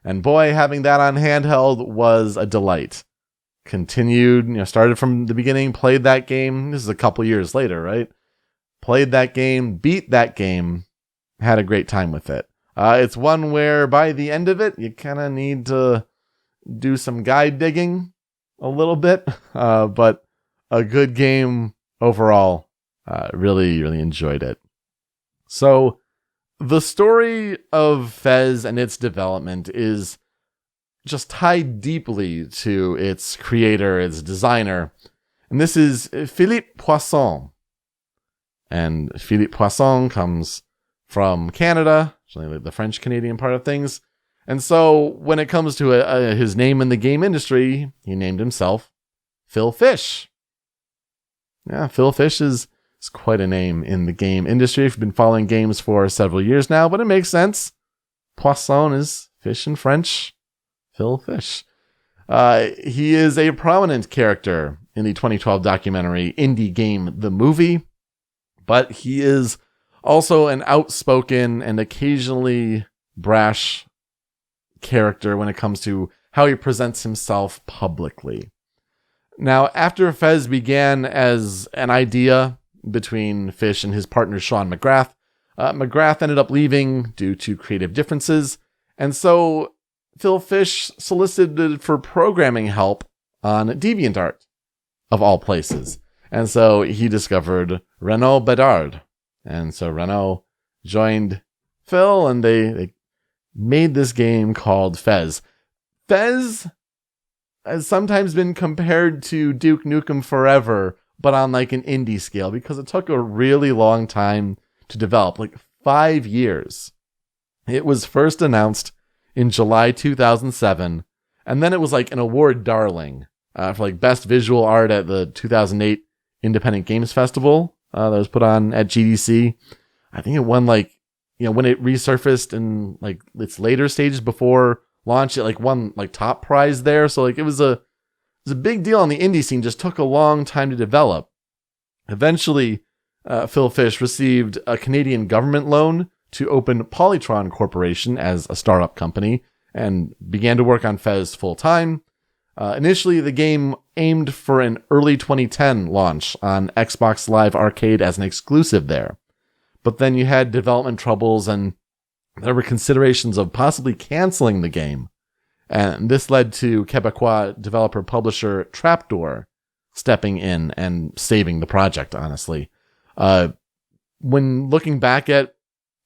And boy, having that on handheld was a delight. Continued, started from the beginning, played that game. This is a couple years later, right? Played that game, beat that game, had a great time with it. It's one where by the end of it, you kind of need to do some guide digging a little bit, but a good game overall. Really, really enjoyed it. So the story of FEZ and its development is just tied deeply to its creator, its designer. And this is Philippe Poisson. And Philippe Poisson comes from Canada, actually the French-Canadian part of things. And so when it comes to his name in the game industry, he named himself Phil Fish. Yeah, Phil Fish is quite a name in the game industry. I've been following games for several years now, but it makes sense. Poisson is fish in French. Phil Fish. He is a prominent character in the 2012 documentary Indie Game the Movie, but he is also an outspoken and occasionally brash character when it comes to how he presents himself publicly. Now, after FEZ began as an idea between Fish and his partner Sean McGrath, McGrath ended up leaving due to creative differences, and so Phil Fish solicited for programming help on DeviantArt, of all places. And so he discovered Renaud Bedard. And so Renaud joined Phil, and they made this game called FEZ. FEZ has sometimes been compared to Duke Nukem Forever, but on like an indie scale, because it took a really long time to develop, like 5 years. It was first announced in July 2007, and then it was like an award darling for like best visual art at the 2008 Independent Games Festival that was put on at GDC. I think it won like, when it resurfaced in like its later stages before launch, it like won like top prize there. So like it was a big deal on the indie scene, just took a long time to develop. Eventually, Phil Fish received a Canadian government loan to open Polytron Corporation as a startup company and began to work on FEZ full time. Initially, the game aimed for an early 2010 launch on Xbox Live Arcade as an exclusive there. But then you had development troubles, and there were considerations of possibly canceling the game. And this led to Quebecois developer-publisher Trapdoor stepping in and saving the project, honestly. When looking back at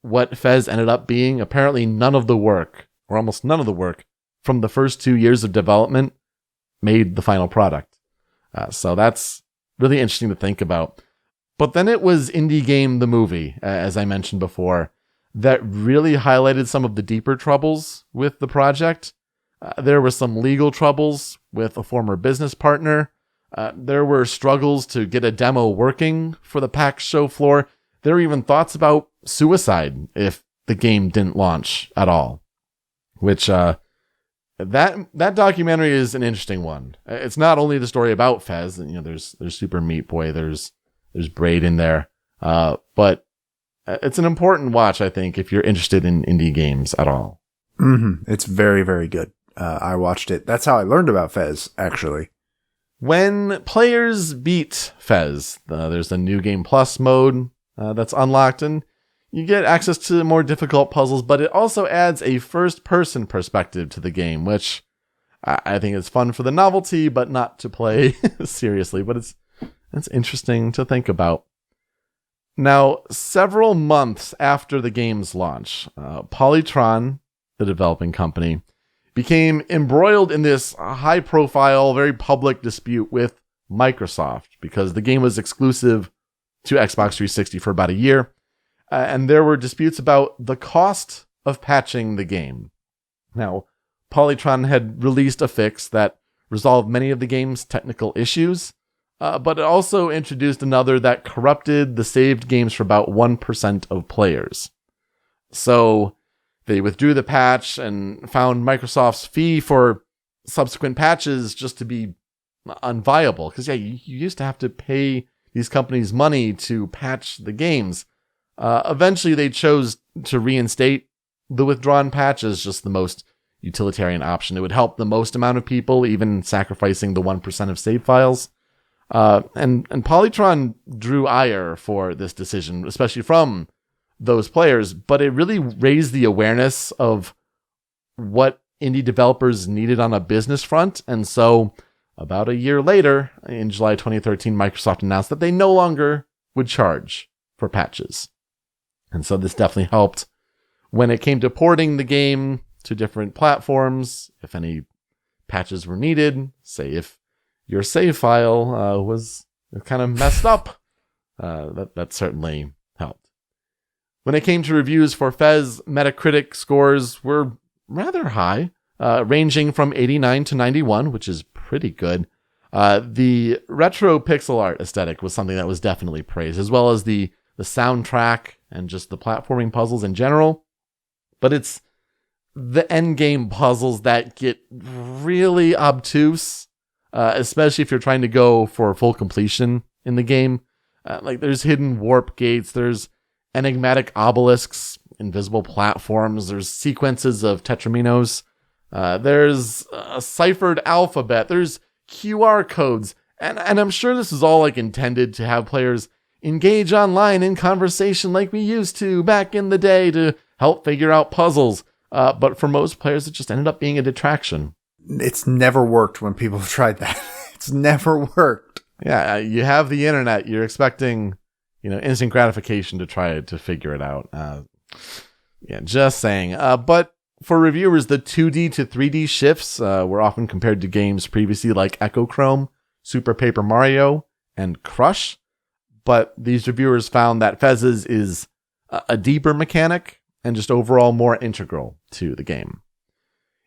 what FEZ ended up being, apparently none of the work, or almost none of the work, from the first 2 years of development made the final product. So that's really interesting to think about. But then it was Indie Game the Movie, as I mentioned before, that really highlighted some of the deeper troubles with the project. There were some legal troubles with a former business partner. There were struggles to get a demo working for the PAX show floor. There were even thoughts about suicide if the game didn't launch at all. Which, that documentary is an interesting one. It's not only the story about FEZ, there's Super Meat Boy, there's Braid in there, but it's an important watch, I think, if you're interested in indie games at all. Mm-hmm. It's very, very good. I watched it. That's how I learned about FEZ, actually. When players beat FEZ, there's a New Game Plus mode that's unlocked, and you get access to more difficult puzzles, but it also adds a first-person perspective to the game, which I think is fun for the novelty, but not to play seriously. But it's interesting to think about. Now, several months after the game's launch, Polytron, the developing company, became embroiled in this high-profile, very public dispute with Microsoft because the game was exclusive to Xbox 360 for about a year. And there were disputes about the cost of patching the game. Now, Polytron had released a fix that resolved many of the game's technical issues, but it also introduced another that corrupted the saved games for about 1% of players. So they withdrew the patch and found Microsoft's fee for subsequent patches just to be unviable. Because, you used to have to pay these companies money to patch the games. Eventually, they chose to reinstate the withdrawn patch as just the most utilitarian option. It would help the most amount of people, even sacrificing the 1% of save files. And Polytron drew ire for this decision, especially from those players, but it really raised the awareness of what indie developers needed on a business front. And so about a year later, in July 2013, Microsoft announced that they no longer would charge for patches. And so this definitely helped when it came to porting the game to different platforms. If any patches were needed, say if your save file was kind of messed up, that certainly helped. When it came to reviews for FEZ, Metacritic scores were rather high, ranging from 89 to 91, which is pretty good. The retro pixel art aesthetic was something that was definitely praised, as well as the soundtrack and just the platforming puzzles in general. But it's the end game puzzles that get really obtuse, especially if you're trying to go for full completion in the game. Like there's hidden warp gates, there's enigmatic obelisks, invisible platforms, there's sequences of tetraminos, there's a ciphered alphabet, there's QR codes, and I'm sure this is all like intended to have players engage online in conversation like we used to back in the day to help figure out puzzles. but for most players, it just ended up being a detraction. It's never worked when people have tried that. It's never worked. Yeah, you have the internet. You're expecting, instant gratification to try to figure it out. Yeah, just saying. But for reviewers, the 2D to 3D shifts were often compared to games previously like Echochrome, Super Paper Mario, and Crush. But these reviewers found that FEZ's is a deeper mechanic and just overall more integral to the game.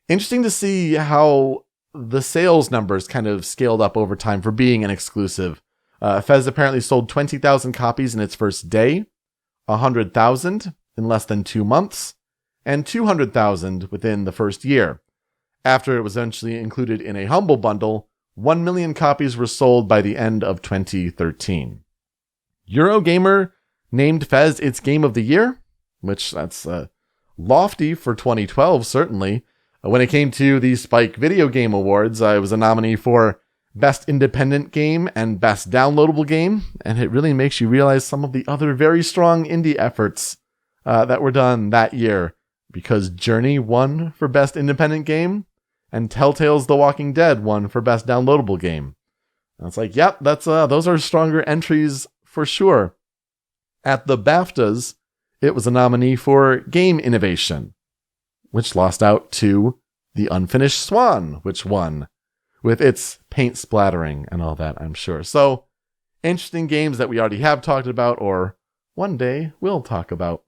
Interesting to see how the sales numbers kind of scaled up over time for being an exclusive. FEZ apparently sold 20,000 copies in its first day, 100,000 in less than 2 months, and 200,000 within the first year. After it was eventually included in a Humble Bundle, 1 million copies were sold by the end of 2013. Eurogamer named FEZ its Game of the Year, which that's lofty for 2012, certainly. When it came to the Spike Video Game Awards, I was a nominee for Best Independent Game and Best Downloadable Game, and it really makes you realize some of the other very strong indie efforts that were done that year, because Journey won for Best Independent Game, and Telltale's The Walking Dead won for Best Downloadable Game. And it's like, yep, those are stronger entries for sure. At the BAFTAs, it was a nominee for Game Innovation, which lost out to The Unfinished Swan, which won, with its paint splattering and all that, I'm sure. So, interesting games that we already have talked about, or one day we'll talk about.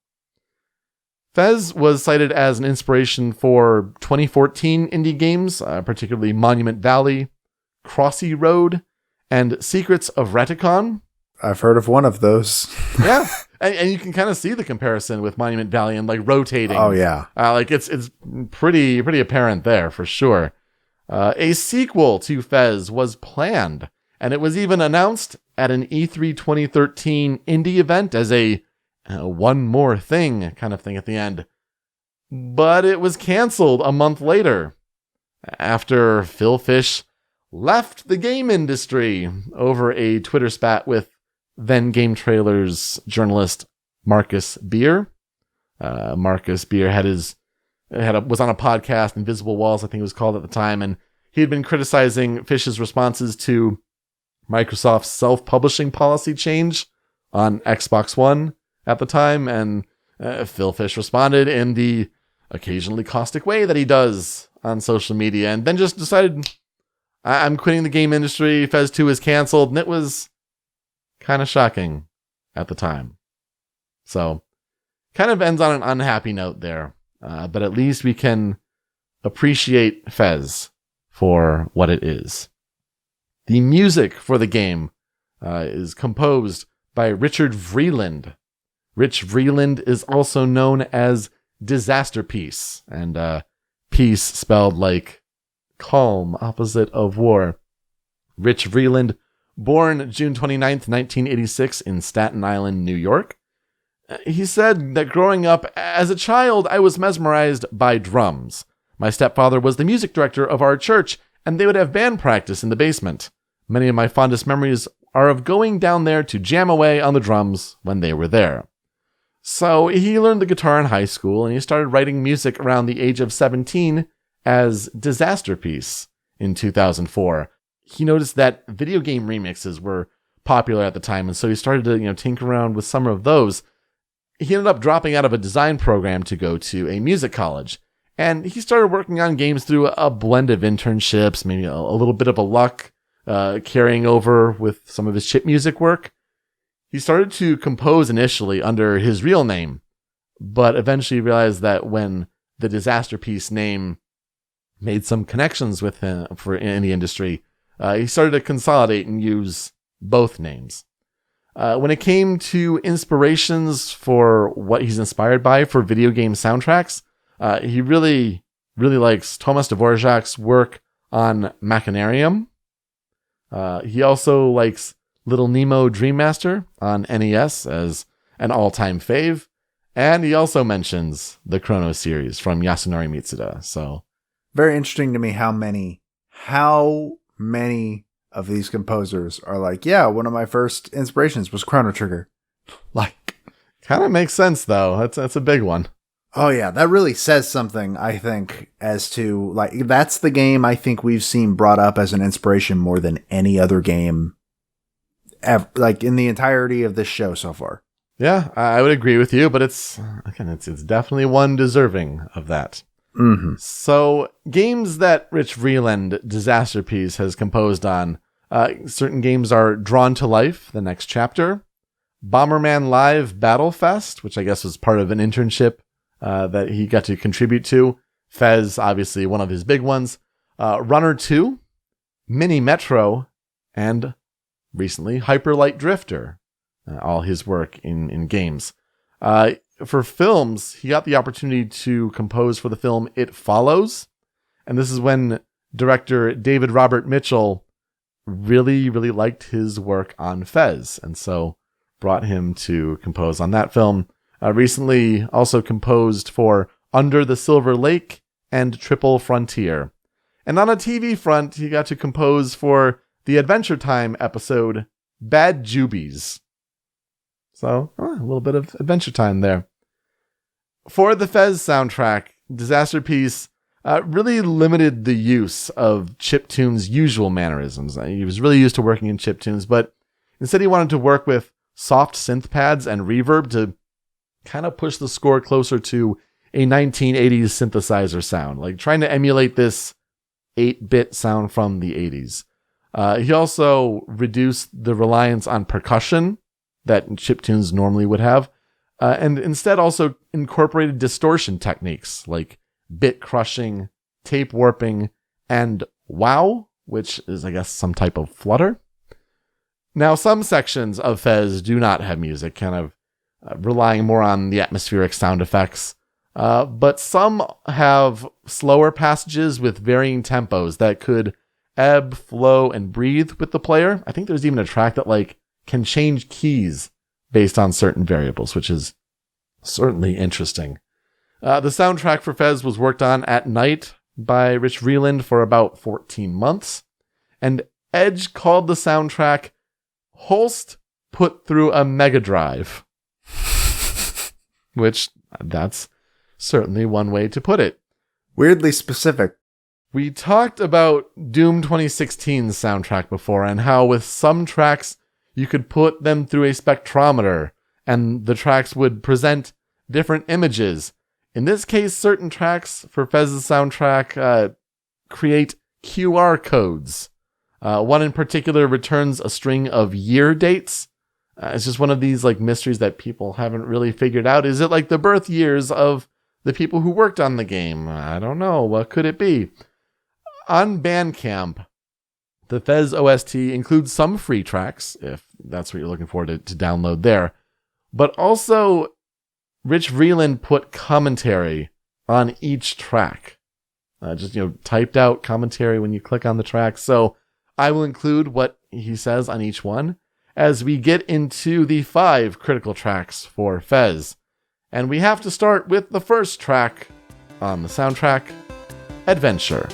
FEZ was cited as an inspiration for 2014 indie games, particularly Monument Valley, Crossy Road, and Secrets of Reticon. I've heard of one of those. Yeah, and you can kind of see the comparison with Monument Valley and like rotating. Oh yeah, it's pretty apparent there for sure. A sequel to FEZ was planned, and it was even announced at an E3 2013 indie event as a one more thing kind of thing at the end. But it was canceled a month later after Phil Fish left the game industry over a Twitter spat with then Game Trailers journalist Marcus Beer. Marcus Beer was on a podcast, Invisible Walls, I think it was called at the time, and he had been criticizing Fish's responses to Microsoft's self-publishing policy change on Xbox One at the time, and Phil Fish responded in the occasionally caustic way that he does on social media, and then just decided, I'm quitting the game industry, FEZ 2 is canceled, and it was kind of shocking at the time. So, kind of ends on an unhappy note there, but at least we can appreciate FEZ for what it is. The music for the game is composed by Richard Vreeland. Rich Vreeland is also known as Disaster Peace, and peace spelled like calm, opposite of war. Rich Vreeland, born June 29th, 1986 in Staten Island, New York. He said that growing up as a child, I was mesmerized by drums. My stepfather was the music director of our church, and they would have band practice in the basement. Many of my fondest memories are of going down there to jam away on the drums when they were there. So he learned the guitar in high school, and he started writing music around the age of 17 as Disaster Peace in 2004. He noticed that video game remixes were popular at the time, and so he started to tinker around with some of those. He ended up dropping out of a design program to go to a music college, and he started working on games through a blend of internships, maybe a little bit of a luck, carrying over with some of his chip music work. He started to compose initially under his real name, but eventually realized that when the Disaster Peace name made some connections with him in the industry, he started to consolidate and use both names. When it came to inspirations for what he's inspired by for video game soundtracks, he really likes Tomas Dvorak's work on Machinarium. He also likes Little Nemo Dream Master on NES as an all-time fave, and he also mentions the Chrono series from Yasunori Mitsuda. So, very interesting to me how many of these composers are like, yeah, one of my first inspirations was Chrono Trigger. Like, kind of makes sense though. That's a big one. Oh yeah, that really says something, I think, as to, like, that's the game I think we've seen brought up as an inspiration more than any other game ever, like in the entirety of this show so far. Yeah, I would agree with you, but it's definitely one deserving of that. Mm-hmm. So, games that Rich Vreeland, Disaster Piece, has composed on, certain games are Drawn to Life, the next chapter, Bomberman Live Battle Fest, which I guess was part of an internship that he got to contribute to, FEZ, obviously one of his big ones, Runner 2, Mini Metro, and recently Hyper Light Drifter, all his work in games. For films, he got the opportunity to compose for the film It Follows, and this is when director David Robert Mitchell really, really liked his work on FEZ, and so brought him to compose on that film. Recently also composed for Under the Silver Lake and Triple Frontier. And on a TV front, he got to compose for the Adventure Time episode Bad Jubies. So, a little bit of Adventure Time there. For the FEZ soundtrack, Disaster Piece really limited the use of chiptune's usual mannerisms. He was really used to working in chiptunes, but instead he wanted to work with soft synth pads and reverb to kind of push the score closer to a 1980s synthesizer sound, like trying to emulate this 8-bit sound from the 80s. He also reduced the reliance on percussion that chiptunes normally would have, and instead also incorporated distortion techniques like bit crushing, tape warping, and wow, which is, I guess, some type of flutter. Now, some sections of FEZ do not have music, kind of relying more on the atmospheric sound effects, but some have slower passages with varying tempos that could ebb, flow, and breathe with the player. I think there's even a track that can change keys based on certain variables, which is certainly interesting. The soundtrack for FEZ was worked on at night by Rich Vreeland for about 14 months, and Edge called the soundtrack Holst put through a Mega Drive, which that's certainly one way to put it. Weirdly specific. We talked about Doom 2016's soundtrack before and how with some tracks you could put them through a spectrometer and the tracks would present different images. In this case, certain tracks for FEZ's soundtrack create QR codes. One in particular returns a string of year dates. It's just one of these mysteries that people haven't really figured out. Is it the birth years of the people who worked on the game? I don't know. What could it be? On Bandcamp, the FEZ OST includes some free tracks, if that's what you're looking for to download there. But also, Rich Vreeland put commentary on each track. Just typed out commentary when you click on the track. So I will include what he says on each one as we get into the 5 critical tracks for FEZ. And we have to start with the first track on the soundtrack, Adventure.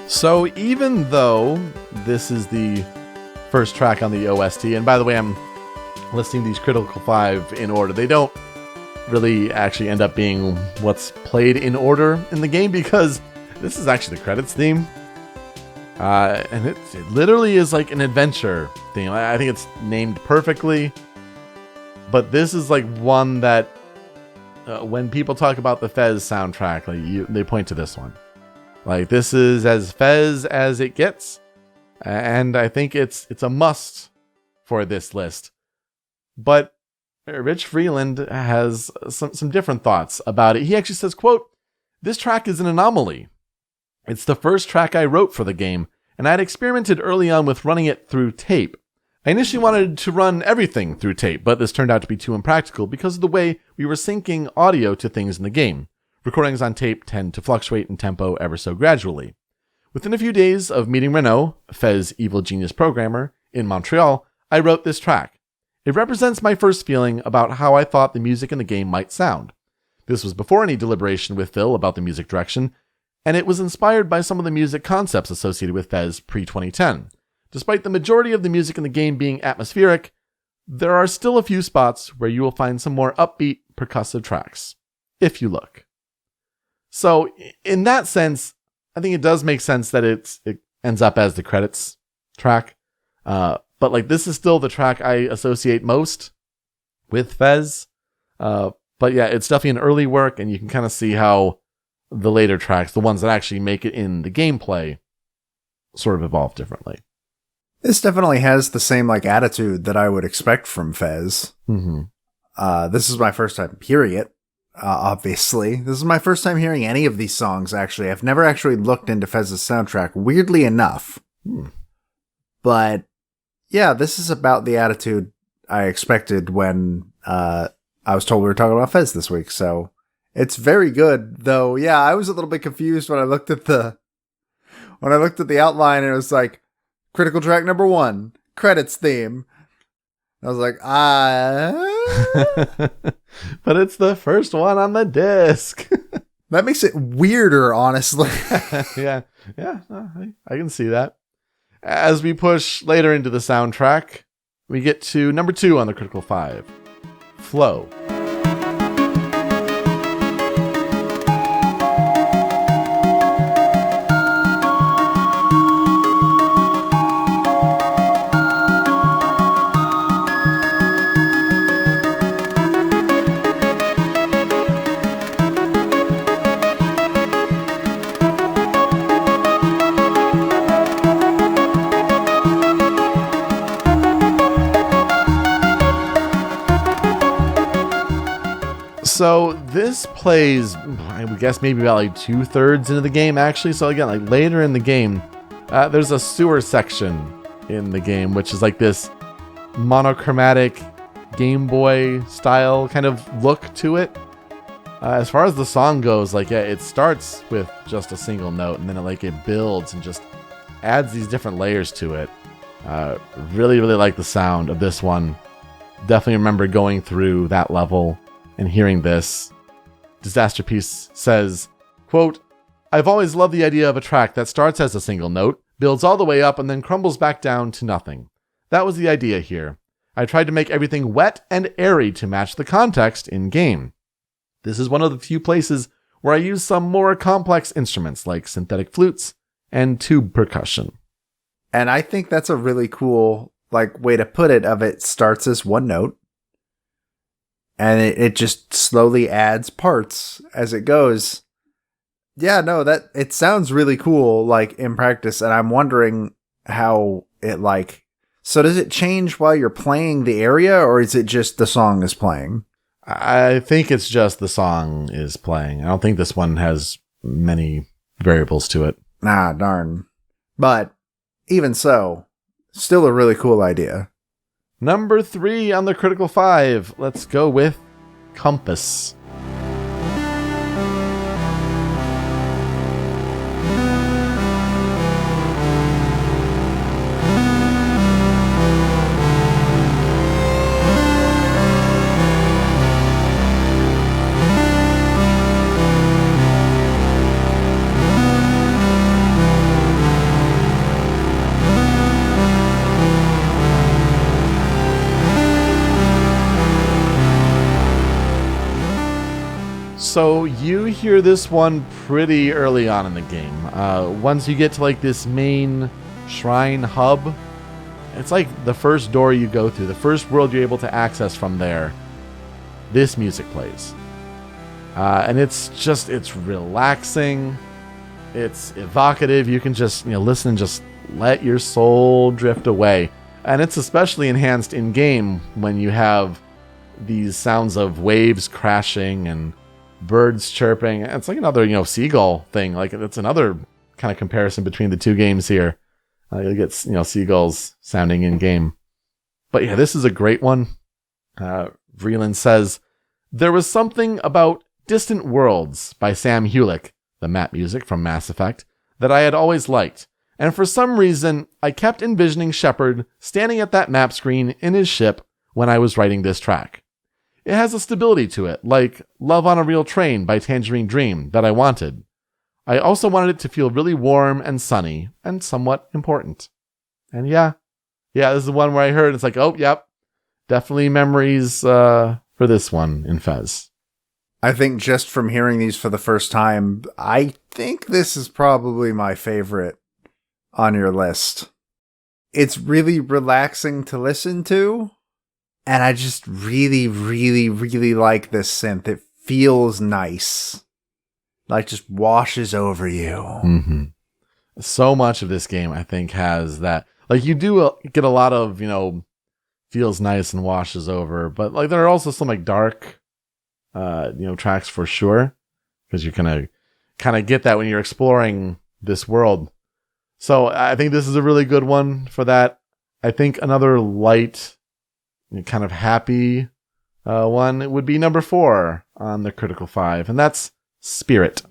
So even though this is the first track on the OST, and by the way, I'm listing these critical 5 in order. They don't really actually end up being what's played in order in the game because this is actually the credits theme. And it literally is an adventure theme. I think it's named perfectly. But this is one that when people talk about the FEZ soundtrack, they point to this one. This is as FEZ as it gets, and I think it's a must for this list. But Rich Vreeland has some different thoughts about it. He actually says, quote, "This track is an anomaly. It's the first track I wrote for the game, and I had experimented early on with running it through tape. I initially wanted to run everything through tape, but this turned out to be too impractical because of the way we were syncing audio to things in the game. Recordings on tape tend to fluctuate in tempo ever so gradually. Within a few days of meeting Renaud, FEZ evil genius programmer, in Montreal, I wrote this track. It represents my first feeling about how I thought the music in the game might sound. This was before any deliberation with Phil about the music direction, and it was inspired by some of the music concepts associated with FEZ pre-2010. Despite the majority of the music in the game being atmospheric, there are still a few spots where you will find some more upbeat, percussive tracks, if you look. So, in that sense, I think it does make sense that it ends up as the credits track. But like, this is still the track I associate most with FEZ. But yeah, it's definitely an early work, and you can kind of see how the later tracks, the ones that actually make it in the gameplay, sort of evolve differently. This definitely has the same like attitude that I would expect from FEZ. Mm-hmm. This is my first time hearing it. Obviously, this is my first time hearing any of these songs. Actually, I've never actually looked into FEZ's soundtrack. Weirdly enough, but yeah, this is about the attitude I expected when I was told we were talking about FEZ this week. So it's very good, though. Yeah, I was a little bit confused when I looked at the outline, and it was like, critical track number 1, credits theme. I was like, But it's the first one on the disc. That makes it weirder, honestly. Yeah, I can see that. As we push later into the soundtrack, we get to number 2 on the Critical 5, Flow. So this plays, I would guess, maybe about like 2/3 into the game, actually. So again, like later in the game, there's a sewer section in the game, which is like this monochromatic Game Boy style kind of look to it. As far as the song goes, like, yeah, it starts with just a single note, and then it builds and just adds these different layers to it. Really, really like the sound of this one. Definitely remember going through that level and hearing this. Disasterpiece says, quote, "I've always loved the idea of a track that starts as a single note, builds all the way up, and then crumbles back down to nothing. That was the idea here. I tried to make everything wet and airy to match the context in game. This is one of the few places where I use some more complex instruments like synthetic flutes and tube percussion." And I think that's a really cool way to put it, of it starts as one note, and it just slowly adds parts as it goes. Yeah, no, that it sounds really cool, in practice, and I'm wondering how it so does it change while you're playing the area, or is it just the song is playing? I think it's just the song is playing. I don't think this one has many variables to it. Nah, darn. But even so, still a really cool idea. Number 3 on the Critical 5. Let's go with Compass. So you hear this one pretty early on in the game. Once you get to this main shrine hub, it's like the first door you go through, the first world you're able to access from there. This music plays. And it's relaxing. It's evocative. You can just, listen and just let your soul drift away. And it's especially enhanced in game when you have these sounds of waves crashing and birds chirping. It's like another, seagull thing. It's another kind of comparison between the two games here. You'll get, seagulls sounding in game. But yeah, this is a great one. Vreeland says, there was something about Distant Worlds by Sam Hulick, the map music from Mass Effect, that I had always liked. And for some reason, I kept envisioning Shepard standing at that map screen in his ship when I was writing this track. It has a stability to it, like Love on a Real Train by Tangerine Dream, that I wanted. I also wanted it to feel really warm and sunny, and somewhat important. And yeah, this is the one where I heard, it's like, oh, yep, definitely memories for this one in FEZ. I think just from hearing these for the first time, I think this is probably my favorite on your list. It's really relaxing to listen to, and I just really, really, really like this synth. It feels nice. Like, just washes over you. Mm-hmm. So much of this game, I think, has that. Like, you do get a lot of, feels nice and washes over, but like there are also some like dark, tracks for sure, because you kind of get that when you're exploring this world. So I think this is a really good one for that. I think another light, kind of happy one would be number 4 on the Critical 5, and that's Spirit.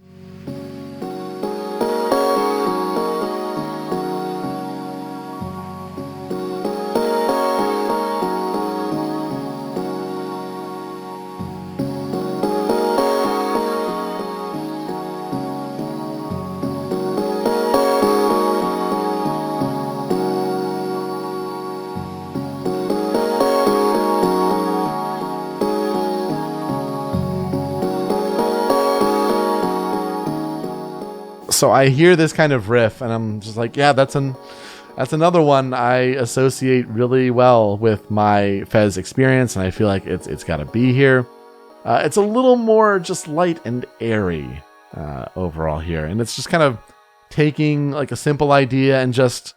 So I hear this kind of riff and I'm just like, yeah, that's another one I associate really well with my FEZ experience, and I feel like it's got to be here. It's a little more just light and airy overall here, and it's just kind of taking like a simple idea and just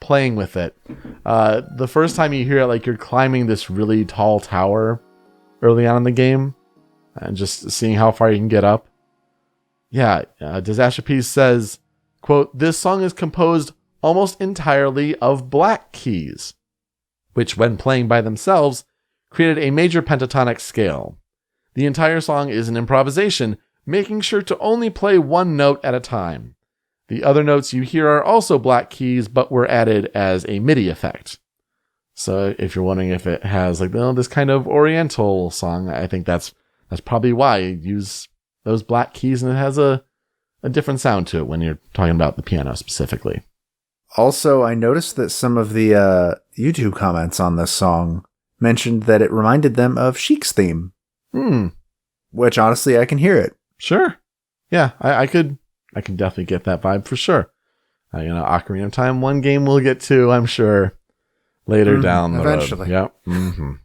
playing with it. The first time you hear it, like you're climbing this really tall tower early on in the game, and just seeing how far you can get up. Yeah, Disaster Piece says, quote, "This song is composed almost entirely of black keys, which when playing by themselves created a major pentatonic scale. The entire song is an improvisation, making sure to only play one note at a time. The other notes you hear are also black keys, but were added as a MIDI effect." So if you're wondering if it has like this kind of oriental song, I think that's probably why you use those black keys, and it has a different sound to it when you're talking about the piano specifically. Also, I noticed that some of the YouTube comments on this song mentioned that it reminded them of Sheik's theme. Which, honestly, I can hear it. Sure. Yeah, I can definitely get that vibe for sure. Ocarina of Time, one game we'll get to, I'm sure, later down the eventually. road. Yep.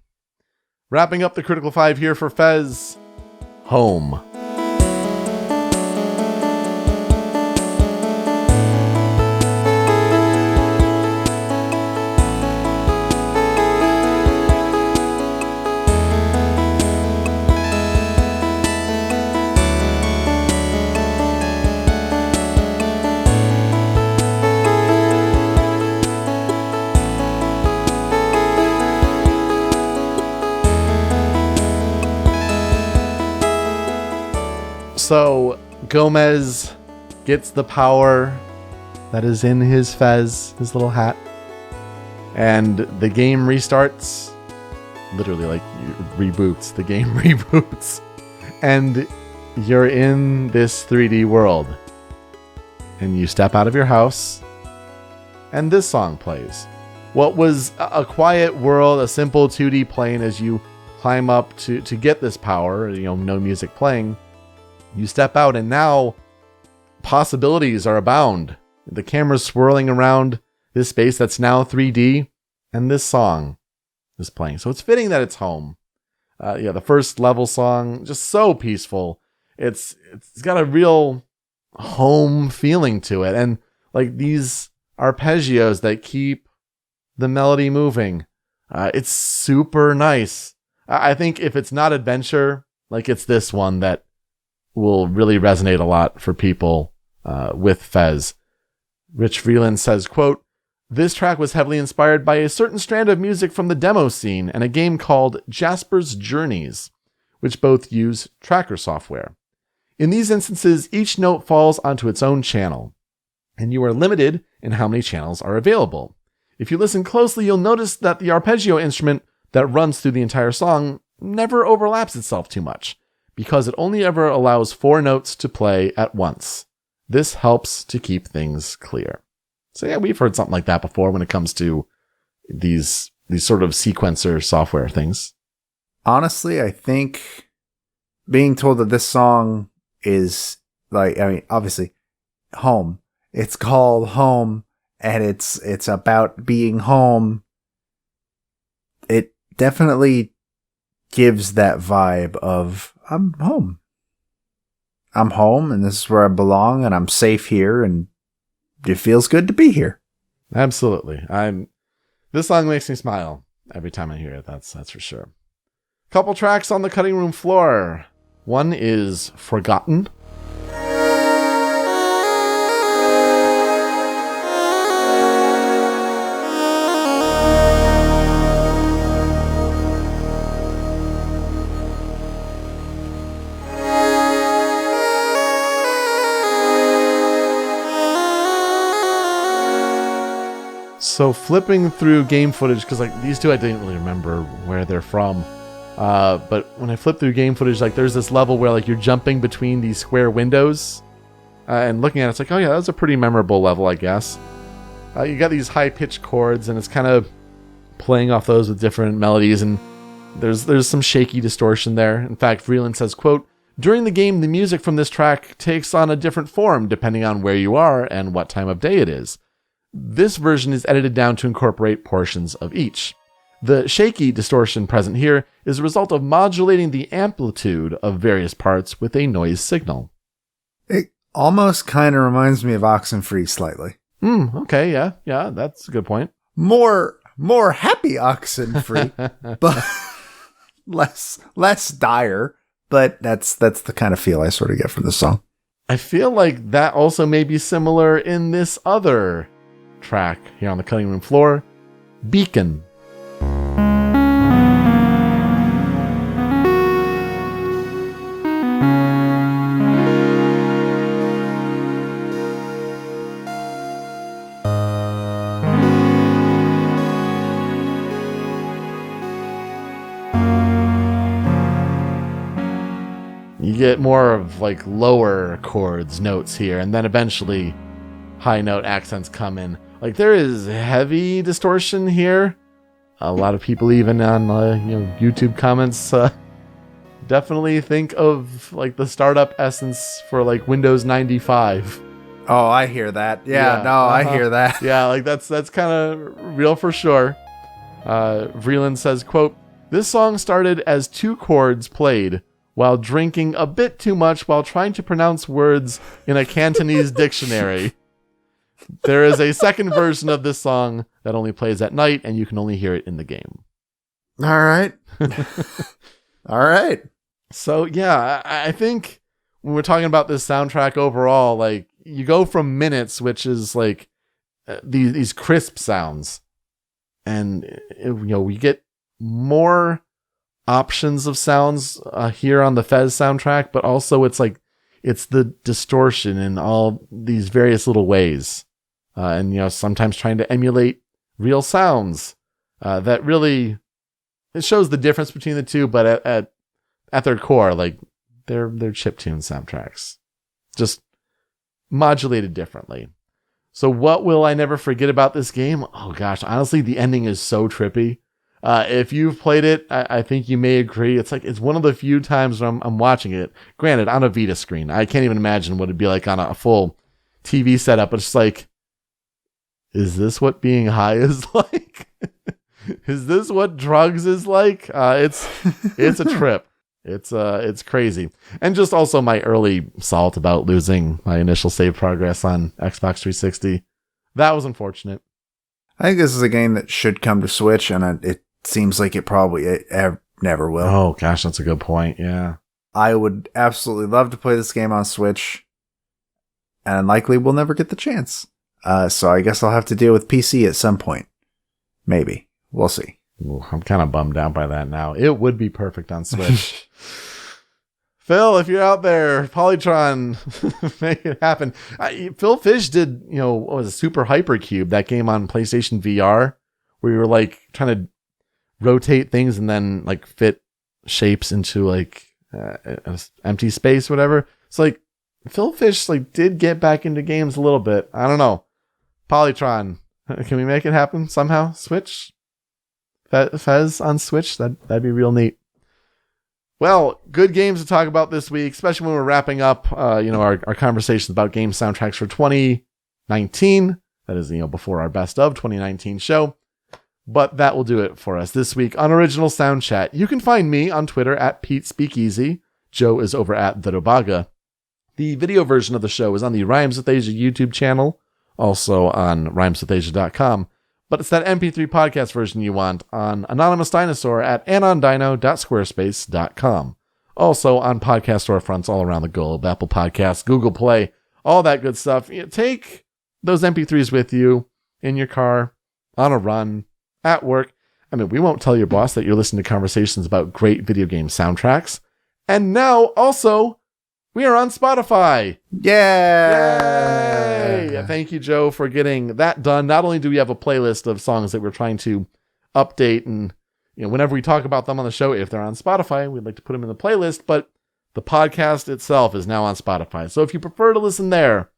Wrapping up the Critical 5 here for FEZ, Home. So Gomez gets the power that is in his fez, his little hat, and the game restarts. Literally, like, reboots. The game reboots, and you're in this 3D world, and you step out of your house, and this song plays. What was a quiet world, a simple 2D plane, as you climb up to get this power, no music playing. You step out, and now possibilities are abound. The camera's swirling around this space that's now 3D, and this song is playing. So it's fitting that it's home. The first level song, just so peaceful. It's got a real home feeling to it, and like these arpeggios that keep the melody moving. It's super nice. I think if it's not adventure, like it's this one that will really resonate a lot for people with FEZ. Rich Vreeland says, quote, This track was heavily inspired by a certain strand of music from the demo scene and a game called Jasper's Journeys, which both use tracker software. In these instances, each note falls onto its own channel, and you are limited in how many channels are available. If you listen closely, you'll notice that the arpeggio instrument that runs through the entire song never overlaps itself too much, because it only ever allows 4 notes to play at once. This helps to keep things clear. So yeah, we've heard something like that before when it comes to these sort of sequencer software things. Honestly, I think being told that this song is obviously home. It's called Home, and it's about being home. It definitely gives that vibe of I'm home. I'm home, and this is where I belong, and I'm safe here, and it feels good to be here. Absolutely. This song makes me smile every time I hear it. That's for sure. Couple tracks on the cutting room floor. One is Forgotten. So flipping through game footage, because like these two I didn't really remember where they're from, but when I flip through game footage, like there's this level where like you're jumping between these square windows, and looking at it, it's like, oh yeah, that was a pretty memorable level, I guess. You got these high-pitched chords, and it's kind of playing off those with different melodies, and there's some shaky distortion there. In fact, Vreeland says, quote, "During the game, the music from this track takes on a different form depending on where you are and what time of day it is. This version is edited down to incorporate portions of each. The shaky distortion present here is a result of modulating the amplitude of various parts with a noise signal." It almost kind of reminds me of Oxenfree slightly. Okay, yeah, that's a good point. More happy Oxenfree, but less dire. But that's the kind of feel I sort of get from the song. I feel like that also may be similar in this other track here on the cutting room floor, Beacon. You get more of like lower chords, notes here, and then eventually high note accents come in. Like there is heavy distortion here. A lot of people even on YouTube comments definitely think of like the startup essence for like Windows 95. Oh, I hear that. I hear that. Yeah, like that's kind of real for sure. Vreeland says, quote, "This song started as 2 chords played while drinking a bit too much while trying to pronounce words in a Cantonese dictionary. There is a second version of this song that only plays at night, and you can only hear it in the game." All right. All right. So, yeah, I think when we're talking about this soundtrack overall, like, you go from Minutes, which is like these crisp sounds, and we get more options of sounds here on the FEZ soundtrack, but also it's the distortion in all these various little ways. And sometimes trying to emulate real sounds that really, it shows the difference between the two, but at their core, like they're chiptune soundtracks, just modulated differently. So what will I never forget about this game? Oh gosh, honestly, the ending is so trippy. If you've played it, I think you may agree. It's one of the few times when I'm watching it, granted on a Vita screen. I can't even imagine what it'd be like on a full TV setup, but it's like, is this what being high is like? Is this what drugs is like? It's a trip. It's crazy. And just also my early salt about losing my initial save progress on Xbox 360. That was unfortunate. I think this is a game that should come to Switch, and it seems like it probably never will. Oh gosh, that's a good point. Yeah. I would absolutely love to play this game on Switch, and likely we'll never get the chance. So I guess I'll have to deal with PC at some point. Maybe. We'll see. Ooh, I'm kind of bummed out by that now. It would be perfect on Switch. Phil, if you're out there, Polytron, make it happen. Phil Fish did, what was it, Super Hypercube, that game on PlayStation VR, where you were like trying to rotate things and then like fit shapes into like an empty space, whatever. It's like Phil Fish like did get back into games a little bit. I don't know. Polytron, can we make it happen somehow? Switch? FEZ on Switch? That'd be real neat. Well, good games to talk about this week, especially when we're wrapping up, our conversations about game soundtracks for 2019. That is, before our best of 2019 show. But that will do it for us this week on Original Soundchat. You can find me on Twitter at PeteSpeakeasy. Joe is over at The Dobaga. The video version of the show is on the Rhymes with Asia YouTube channel, also on rhymeswithasia.com. But it's that MP3 podcast version you want on Anonymous Dinosaur at anondino.squarespace.com. Also on podcast storefronts all around the globe, Apple Podcasts, Google Play, all that good stuff. Take those MP3s with you in your car, on a run, at work. I mean, we won't tell your boss that you're listening to conversations about great video game soundtracks. And now, also, we are on Spotify. Yay! Thank you, Joe, for getting that done. Not only do we have a playlist of songs that we're trying to update, and whenever we talk about them on the show, if they're on Spotify, we'd like to put them in the playlist, but the podcast itself is now on Spotify. So if you prefer to listen there,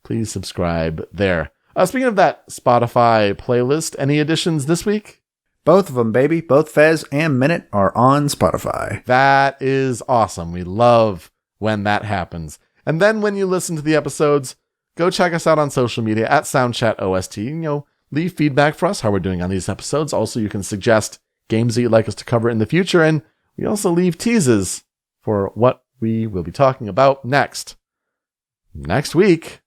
please subscribe there. Speaking of that Spotify playlist, any additions this week? Both of them, baby. Both FEZ and Minit are on Spotify. That is awesome. We love when that happens. And then when you listen to the episodes, go check us out on social media at Soundchat OST. Leave feedback for us, how we're doing on these episodes. Also, you can suggest games that you'd like us to cover in the future. And we also leave teases for what we will be talking about next. Next week,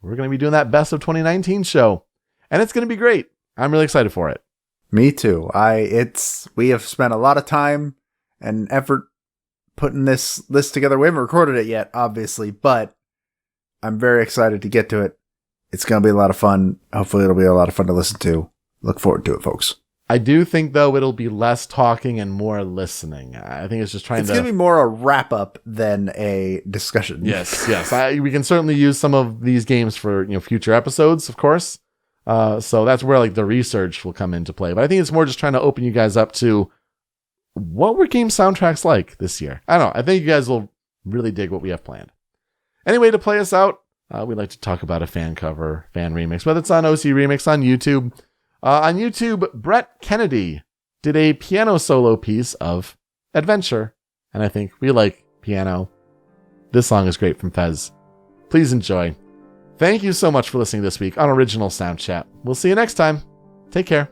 we're going to be doing that Best of 2019 show. And it's going to be great. I'm really excited for it. Me too. We have spent a lot of time and effort putting this list together. We haven't recorded it yet, obviously, but I'm very excited to get to it. It's going to be a lot of fun. Hopefully it'll be a lot of fun to listen to. Look forward to it, folks. I do think, though, it'll be less talking and more listening. I think it's just It's going to be more a wrap-up than a discussion. Yes. We can certainly use some of these games for future episodes, of course. So that's where the research will come into play. But I think it's more just trying to open you guys up to what were game soundtracks like this year. I don't know. I think you guys will really dig what we have planned. Anyway, to play us out, we'd like to talk about a fan cover, fan remix, whether it's on OC Remix on YouTube. On YouTube, Brett Kennedy did a piano solo piece of Adventure, and I think we like piano. This song is great from FEZ. Please enjoy. Thank you so much for listening this week on Original Soundchat. We'll see you next time. Take care.